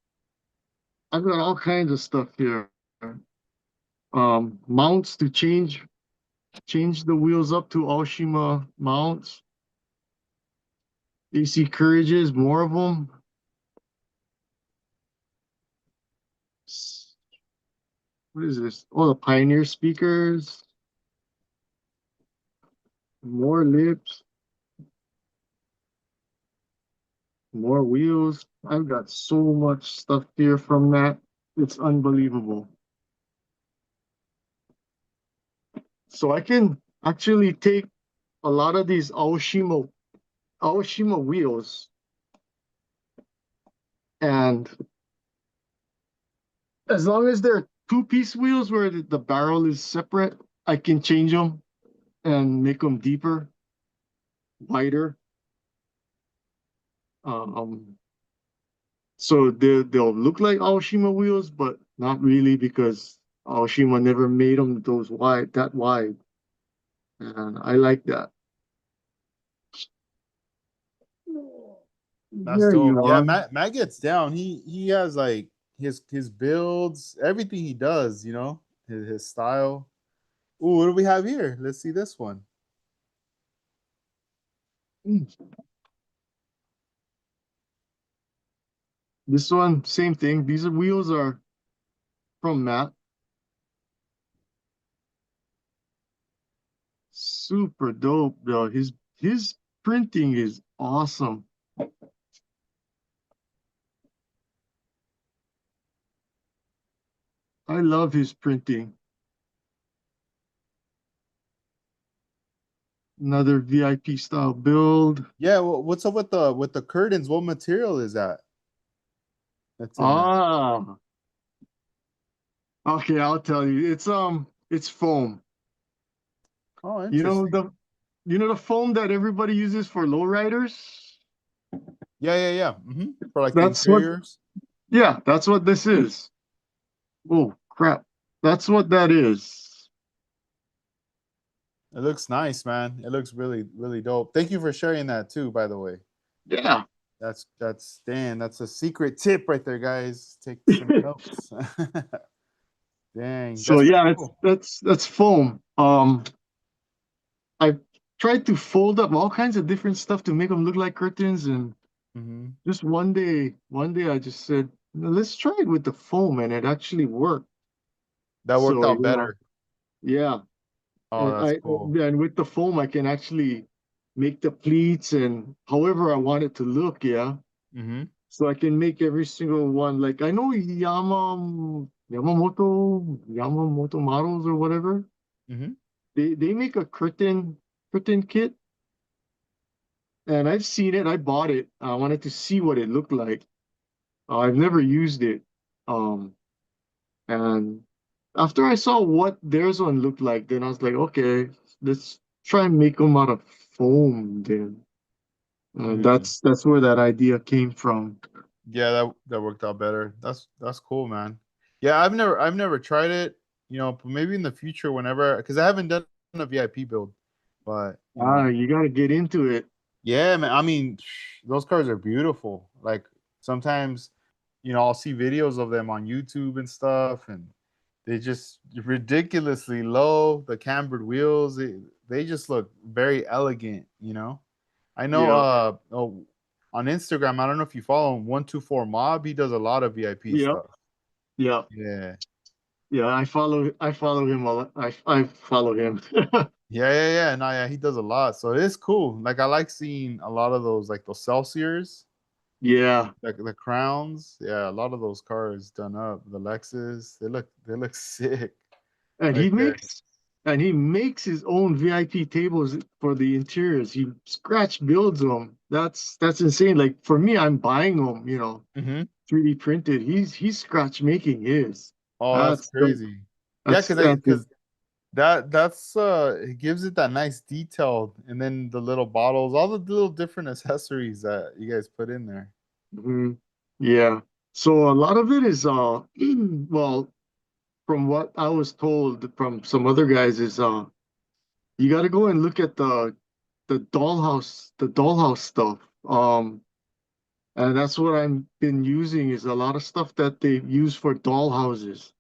I've got all kinds of stuff here. Mounts to change the wheels up to Aoshima mounts. AC Courage's, more of them. What is this? Oh, the Pioneer speakers, more lips, more wheels. I've got so much stuff here from that. It's unbelievable. So I can actually take a lot of these Aoshima wheels, and as long as they're two-piece wheels where the barrel is separate, I can change them and make them deeper, wider. Um, so they'll look like Aoshima wheels, but not really because Aoshima never made them that wide, and I like that. that's There dope. you Yeah, are. Matt gets down. He has like his builds, everything he does, you know, his style. Ooh, what do we have here? Let's see this one. This one, same thing. These wheels are from Matt. Super dope, bro. His printing is awesome. I love his printing. Another VIP style build. Yeah, what's up with the curtains? What material is that? That's in there. Ah, Okay, I'll tell you. It's foam. Oh, You know interesting. the you know the foam that everybody uses for lowriders? Yeah, yeah, yeah. For like the That's what interiors. yeah, that's what this is. Oh crap. That's what that is. It looks nice, man. It looks really, really dope. Thank you for sharing that too, by the way. Yeah. That's Dan. That's a secret tip right there, guys. Take some notes. Dang, So that's pretty yeah, it's cool. that's foam. I tried to fold up all kinds of different stuff to make them look like curtains, and hmm just one day I just said, "No, let's try it with the foam," and it actually worked. That worked So out yeah, better. yeah, Oh, and that's cool. with the foam I can actually make the pleats and however I want it to look. Yeah, hmm so I can make every single one. Like I know Yamamoto models or whatever. hmm They make a curtain kit, and I've seen it. I bought it. I wanted to see what it looked like. I've never used it. Um, and after I saw what theirs one looked like, then I was like, okay, let's try and make them out of foam then. And Mm. that's where that idea came from. Yeah, that worked out better. That's cool, man. Yeah, I've never tried it. But maybe in the future, whenever, because I haven't done a VIP build, but Ah, you got to get into it. yeah, man. I mean, those cars are beautiful. Like sometimes, I'll see videos of them on YouTube and stuff, and they just ridiculously low. The cambered wheels, they just look very elegant. I know Yeah. on Instagram, I don't know if you follow him, 124 Mob, he does a lot of VIP Yep. stuff. Yeah. Yeah. Yeah. I follow him a lot. I follow him. Yeah, yeah, yeah. No, yeah, he does a lot. So it's cool. Like I like seeing a lot of those, like those Celsiors, Yeah. like the crowns. Yeah, a lot of those cars done up. The Lexus, they look sick and right he there. makes and he makes his own VIP tables for the interiors. He scratch builds them. That's insane. Like for me, I'm buying them, 3D printed. He's scratch making his. Oh, that's That's dope. crazy. Yeah, That's because that's that's it gives it that nice detail, and then the little bottles, all the little different accessories that you guys put in there. mhm. Yeah. So a lot of it is well, from what I was told from some other guys is you got to go and look at the dollhouse stuff. And that's what I've been using is a lot of stuff that they use for doll houses.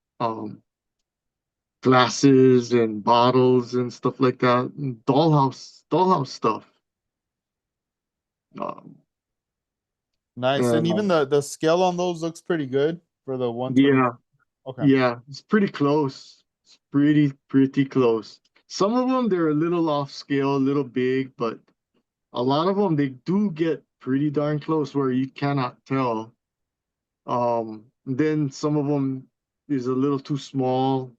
Glasses and bottles and stuff like that. And dollhouse stuff. Um, Nice, and and even the scale on those looks pretty good for the yeah, 124. Okay. yeah, it's pretty close. It's pretty close. Some of them they're a little off scale, a little big, but a lot of them they do get pretty darn close where you cannot tell. Then some of them is a little too small.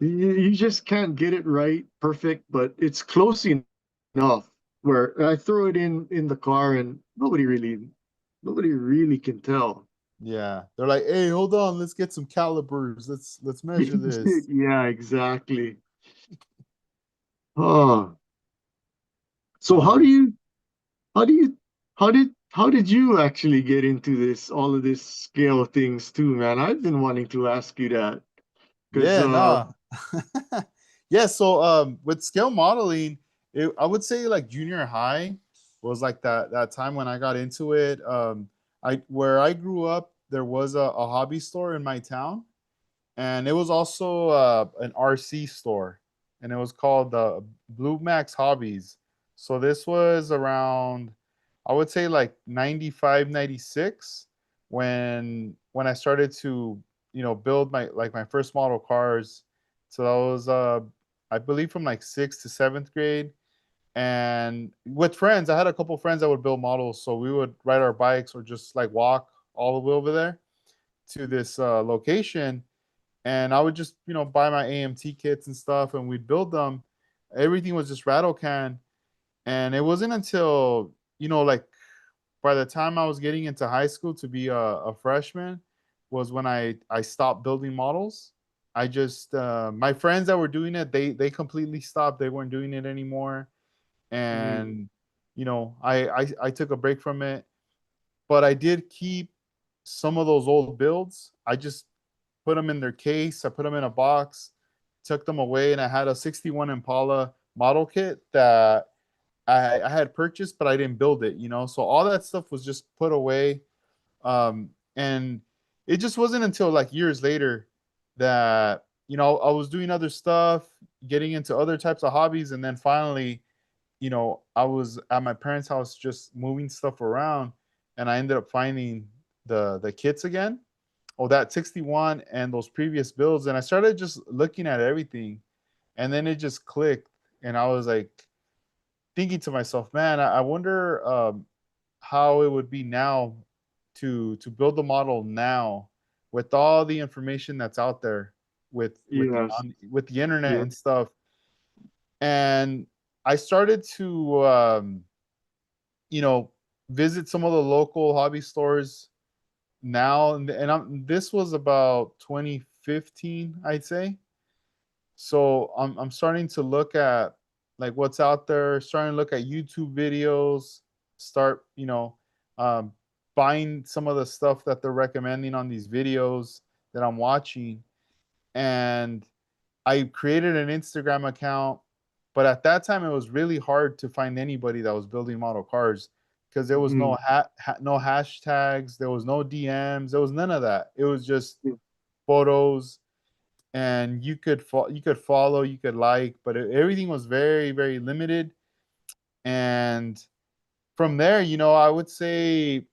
You just can't get it right perfect, but it's close enough where I throw it in the car and nobody really can tell. Yeah, they're like, hey, hold on, let's get some calipers. Let's measure this. Yeah, exactly. Oh, so Oh man. how do you how did you actually get into this all of this scale things too, man? I've been wanting to ask you that because Yeah, nah. Yeah, so with scale modeling, I would say like junior high was like that time when I got into it. I where I grew up, there was a hobby store in my town, and it was also an RC store, and it was called Blue Max Hobbies. So this was around, I would say like 95, 96, when I started to build my first model cars. So that was I believe from like sixth to seventh grade, and with friends, I had a couple friends that would build models, so we would ride our bikes or just like walk all the way over there to this location, and I would just buy my AMT kits and stuff, and we'd build them. Everything was just rattle can, and it wasn't until like by the time I was getting into high school to be a freshman, was when I stopped building models. I just my friends that were doing it, they completely stopped. They weren't doing it anymore, Mm. and I took a break from it. But I did keep some of those old builds. I just put them in their case. I put them in a box, took them away, and I had a '61 Impala model kit that I had purchased, but I didn't build it. So all that stuff was just put away. And it just wasn't until like years later that I was doing other stuff, getting into other types of hobbies, and then finally, I was at my parents' house just moving stuff around, and I ended up finding the kits again. Oh, that 61 and those previous builds, and I started just looking at everything, and then it just clicked, and I was like thinking to myself, man, I wonder how it would be now to build the model now with all the information that's out there Yes. with the internet Yeah. and stuff. And I started to you know visit some of the local hobby stores now, and this was about 2015, I'd say. So I'm starting to look at like what's out there, starting to look at YouTube videos, start um, buying some of the stuff that they're recommending on these videos that I'm watching, and I created an Instagram account. But at that time, it was really hard to find anybody that was building model cars because there was Mm. no hashtags, there was no DMs, there was none of that. It was just photos, and you could follow, you could like, but everything was very very limited. And from there, I would say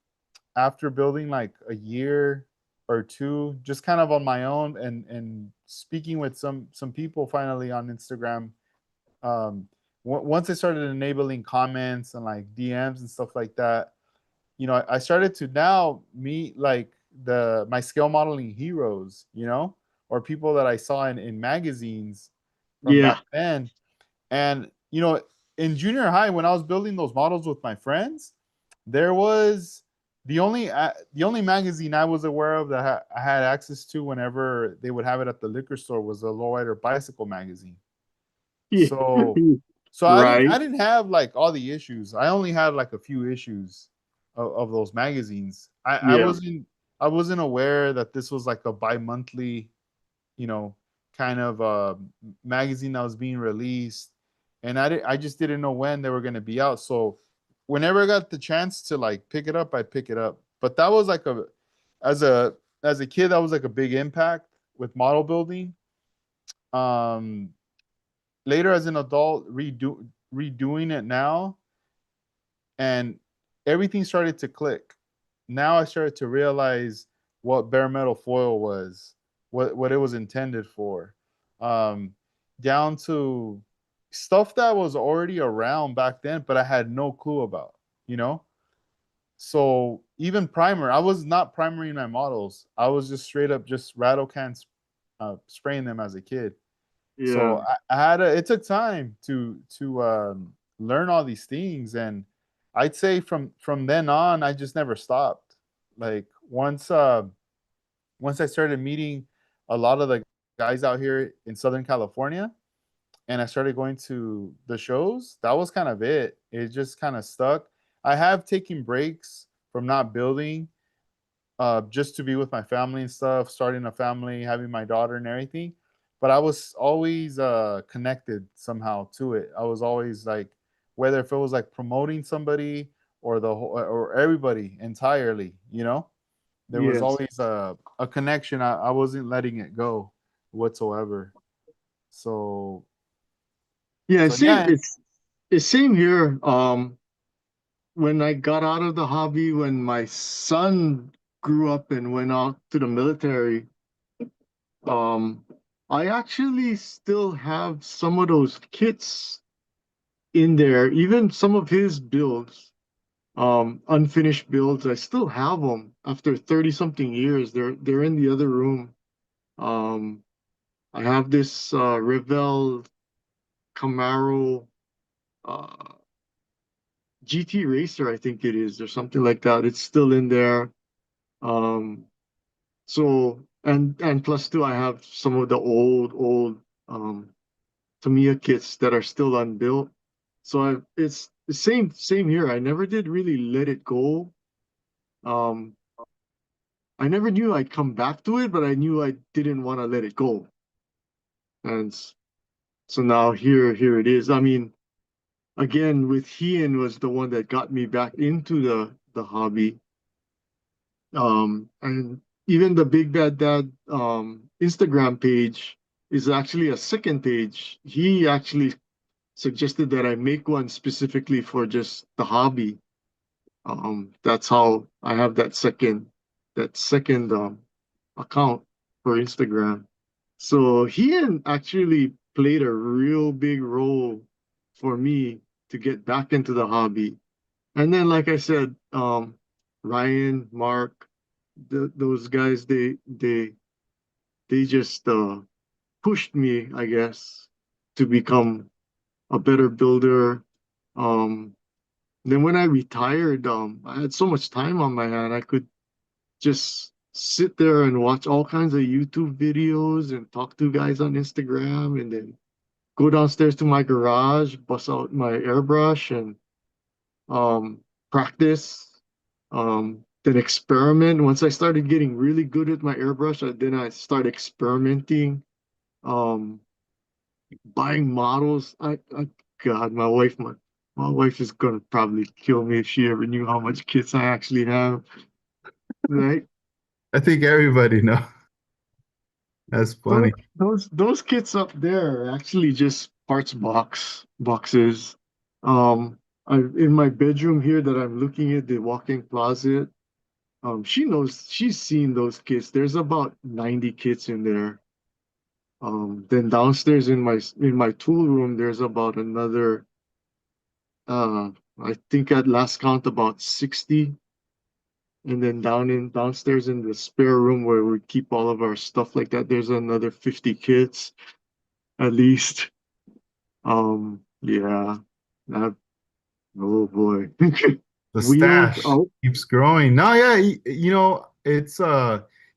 after building like a year or two, just kind of on my own, and speaking with some people finally on Instagram, um, once I started enabling comments and like DMs and stuff like that, I started to now meet like the my scale modeling heroes, or people that I saw in magazines from back Yeah. then. And in junior high, when I was building those models with my friends, there was the only magazine I was aware of that I had access to whenever they would have it at the liquor store was the Lowrider Bicycle magazine. Yeah. So so I didn't Right. I didn't have like all the issues. I only had like a few issues of those magazines. Yeah. I wasn't aware that this was like a bi-monthly, you know, kind of magazine that was being released, and I just didn't know when they were going to be out. So whenever I got the chance to like pick it up, I'd pick it up. But that was like as a as a kid, that was like a big impact with model building. Um, Later as an adult, redoing it now, and everything started to click. Now I started to realize what bare metal foil was, what it was intended for, um, down to stuff that was already around back then, but I had no clue about. You know, so even primer, I was not primering my models. I was just straight up just rattle cans, spraying them as a kid. So Yeah. I had it took time to learn all these things, and I'd say from then on, I just never stopped. Like once I started meeting a lot of the guys out here in Southern California, and I started going to the shows, that was kind of it. It just kind of stuck. I have taken breaks from not building, just to be with my family and stuff, starting a family, having my daughter and everything. But I was always connected somehow to it. I was always like, whether if it was like promoting somebody or the whole, or everybody entirely, there was Yes. always a connection. I wasn't letting it go whatsoever. So Yeah. so Same. yeah. It's same here. When I got out of the hobby, when my son grew up and went out to the military, um, I actually still have some of those kits in there, even some of his builds, unfinished builds. I still have them after 30 something years. They're in the other room. Um, I have this Revell Camaro uh, GT Racer, I think it is, or something like that. It's still in there. Um, So and plus two, I have some of the old um Tamiya kits that are still unbuilt. So it's the same here. I never did really let it go. Um, I never knew I'd come back to it, but I knew I didn't want to let it go. And so now here it is. I mean, again, with Ian was the one that got me back into the hobby. And even the Big Bad Dad Instagram page is actually a second page. He actually suggested that I make one specifically for just the hobby. That's how I have that second account for Instagram. So he actually played a real big role for me to get back into the hobby. And then, like I said, Ryan, Mark, those guys, they just pushed me, I guess, to become a better builder. Um, then when I retired, I had so much time on my hand. I could just sit there and watch all kinds of YouTube videos and talk to guys on Instagram, and then go downstairs to my garage, bust out my airbrush, and um, practice. Then experiment. Once I started getting really good with my airbrush, then I started experimenting, um, buying models. God, my wife is gonna probably kill me if she ever knew how much kits I actually have. Right? I think everybody know. That's Those funny. those kits up there are actually just boxes. Um, in my bedroom here that I'm looking at the walk-in closet. She's seen those kits. There's about 90 kits in there. Then downstairs in my tool room, there's about another uh I think at last count about 60. And then downstairs in the spare room where we keep all of our stuff like that, there's another 50 kits at least. Yeah. That, oh boy. The Wheels stash out. keeps growing. No, yeah, it's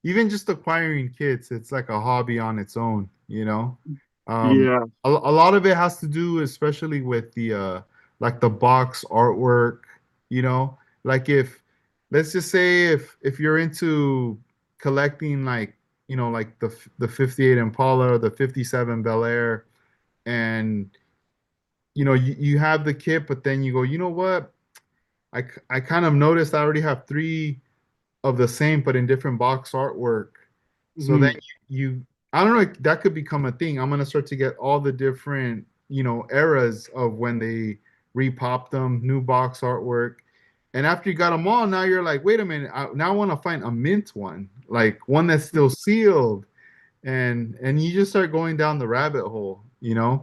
even just acquiring kits, it's like a hobby on its own, you know. Yeah. A lot of it has to do, especially with the like the box artwork, you know. Like if let's just say if you're into collecting like, like the 58 Impala or the 57 Bel Air, and you have the kit, but then you go, you know what? I kind of noticed I already have three of the same, but in different box artwork. So then Mhm. you I don't know, that could become a thing. I'm gonna start to get all the different, eras of when they repop them, new box artwork. And after you got them all, now you're like, wait a minute, now I want to find a mint one, like one that's still sealed, and you just start going down the rabbit hole, Yeah.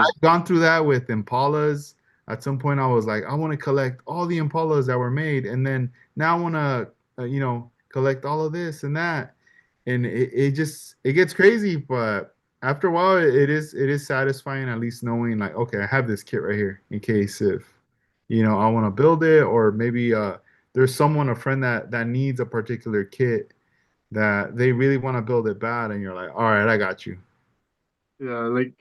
I've gone through that with Impalas. At some point I was like, I want to collect all the Impalas that were made, and then now I want to collect all of this and that, and it gets crazy, but after a while it is satisfying, at least knowing like, okay, I have this kit right here in case if I want to build it, or maybe there's someone, a friend that needs a particular kit that they really want to build it bad, and you're like, all right, I got you. Yeah, like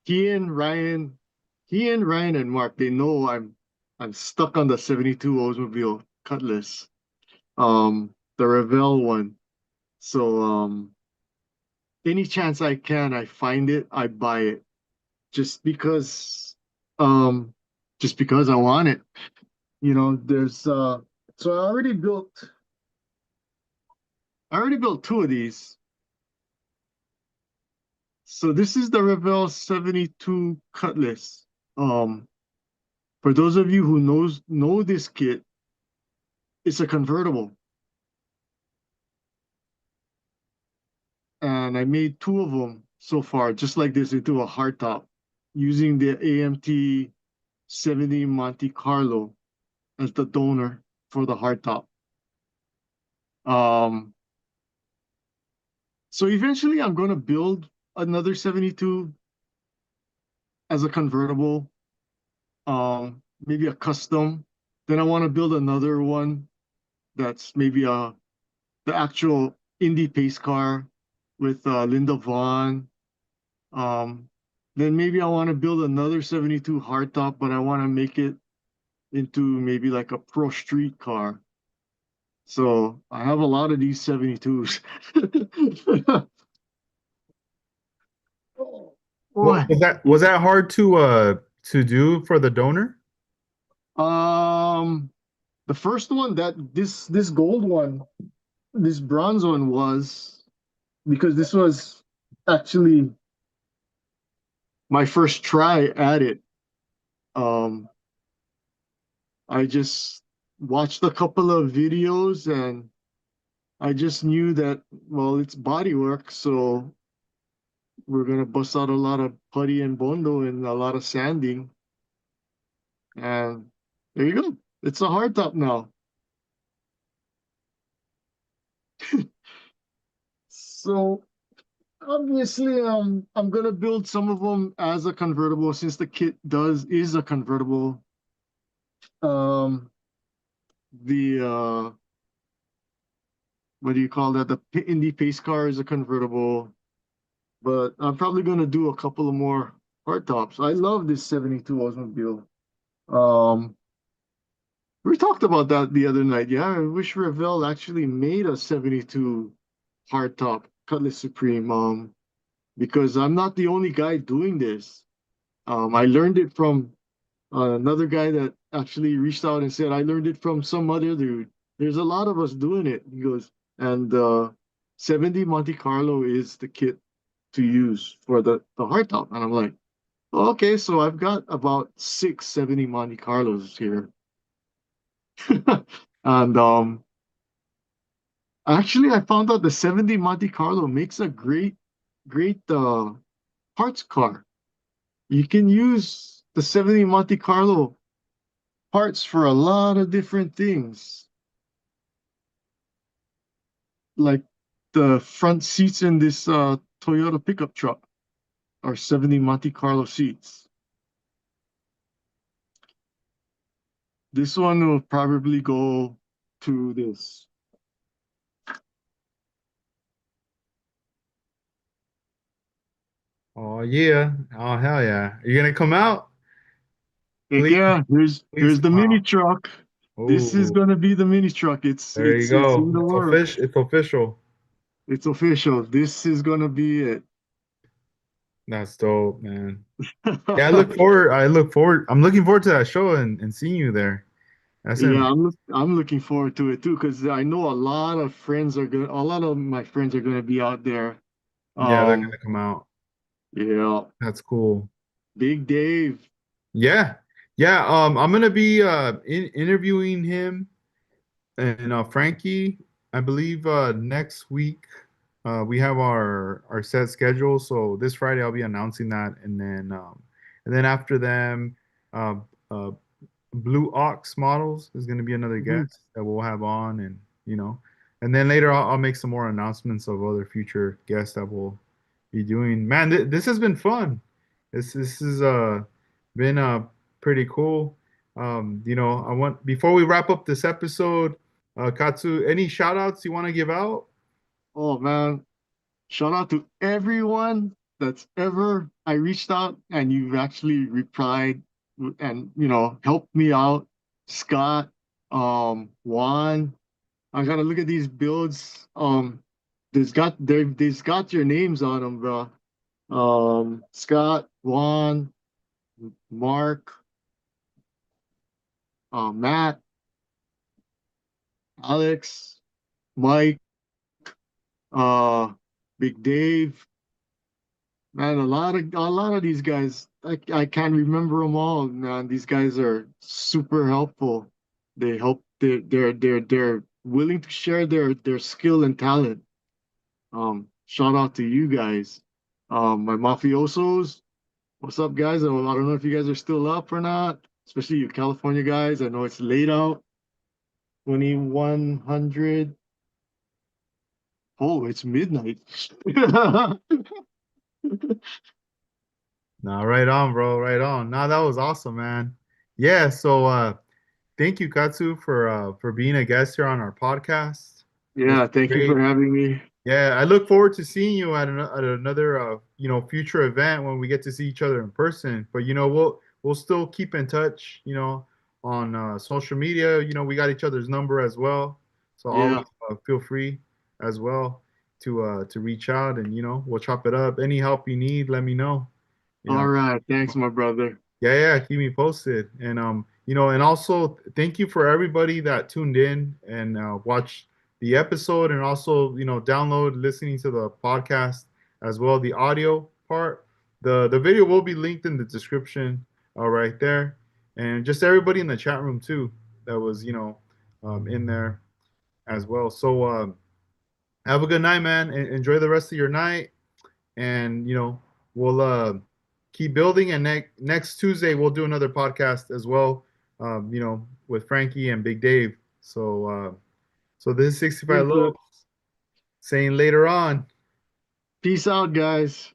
he and Ryan, he and Ryan and Mark, they know I'm stuck on the 72 Oldsmobile Cutlass, the Revell one. So any chance I can, I find it, I buy it just because um just because I want it. There's so I already built two of these. So this is the Revell 72 Cutlass. Um For those of you who know this kit, it's a convertible, and I made two of them so far, just like this, into a hardtop, using the AMT 70 Monte Carlo as the donor for the hardtop. Um, so eventually, I'm going to build another 72 as a convertible, maybe a custom. Then I want to build another one that's maybe the actual indie pace car with Linda Vaughn. Um, then maybe I want to build another 72 hardtop, but I want to make it into maybe like a pro street car. So I have a lot of these 72s. What Boy. was that hard to do for the donor? Um, the first one that this gold one, this bronze one was because this was actually my first try at it. Um, I just watched a couple of videos and I just knew that well, it's body work, so we're gonna bust out a lot of putty and bondo and a lot of sanding, and there you go. It's a hardtop now. So obviously, I'm gonna build some of them as a convertible since the kit does is a convertible. Um, the what do you call that? The Indy pace car is a convertible, but I'm probably gonna do a couple of more hard tops. I love this 72 Oldsmobile. Um, we talked about that the other night. Yeah, I wish Revell actually made a 72 hardtop Cutlass Supreme. Because I'm not the only guy doing this. I learned it from another guy that actually reached out and said, I learned it from some other dude. There's a lot of us doing it. He goes, and 70 Monte Carlo is the kit to use for the hardtop. And I'm like, oh, okay, so I've got about 670 Monte Carlos here. And actually, I found out the 70 Monte Carlo makes a great parts car. You can use the 70 Monte Carlo parts for a lot of different things, like the front seats in this Toyota pickup truck are 70 Monte Carlo seats. This one will probably go to this. Oh yeah. Oh hell yeah. Are you gonna come out? Heck Please, yeah, please here's the come mini out. truck. This is Oh, gonna be the mini truck. It's there you it's it's go. in the It's works. official. It's official. It's official. This is gonna be it. That's dope, man. Yeah, I look forward. I look forward. I'm looking forward to that show and seeing you there. That's Yeah, in. I'm looking forward to it too because I know a lot of my friends are gonna be out there. Yeah, they're Um, gonna come out. yeah, That's cool. Big Dave. Yeah, yeah. I'm gonna be interviewing him and Frankie. I believe next week we have our set schedule. So this Friday I'll be announcing that, and then after them, uh, uh, Blue Ox Models is going to be another Mhm. guest that we'll have on, and you know, and then later I'll make some more announcements of other future guests that we'll be doing. Man, this has been fun. This has been pretty cool. You know, I want before we wrap up this episode, Katsu, any shout outs you want to give out? Oh man, shout out to everyone that's ever I reached out and you've actually replied and helped me out. Scott, Juan. I gotta look at these builds. There's got your names on them, bro. Scott, Juan, Mark, Matt, Alex, Mike, uh, Big Dave. Man, a lot of these guys, I can't remember them all. Man, these guys are super helpful. They help. They're willing to share their skill and talent. Shout out to you guys. My mafiosos. What's up, guys? I don't know if you guys are still up or not, especially you California guys. I know it's late out. 2100. Oh, it's midnight. No, right on, bro. Right on. No, that was awesome, man. Yeah. So, thank you, Katsu, for being a guest here on our podcast. This Yeah, is thank you for great. having me. Yeah, I look forward to seeing you at another future event when we get to see each other in person. But we'll still keep in touch, on social media. We got each other's number as well. So Yeah. always feel free as well to reach out, and we'll chop it up. Any help you need, let me know. You All know. right. Thanks, my brother. Yeah, yeah, keep me posted. And and also thank you for everybody that tuned in and watched the episode, and also, download listening to the podcast as well, the audio part. The video will be linked in the description right there. And just everybody in the chat room too that was, in there as well. So have a good night, man. Enjoy the rest of your night, and we'll keep building. And next Tuesday we'll do another podcast as well, with Frankie and Big Dave. So this is 65 Good, Low good. saying later on. Peace out, guys.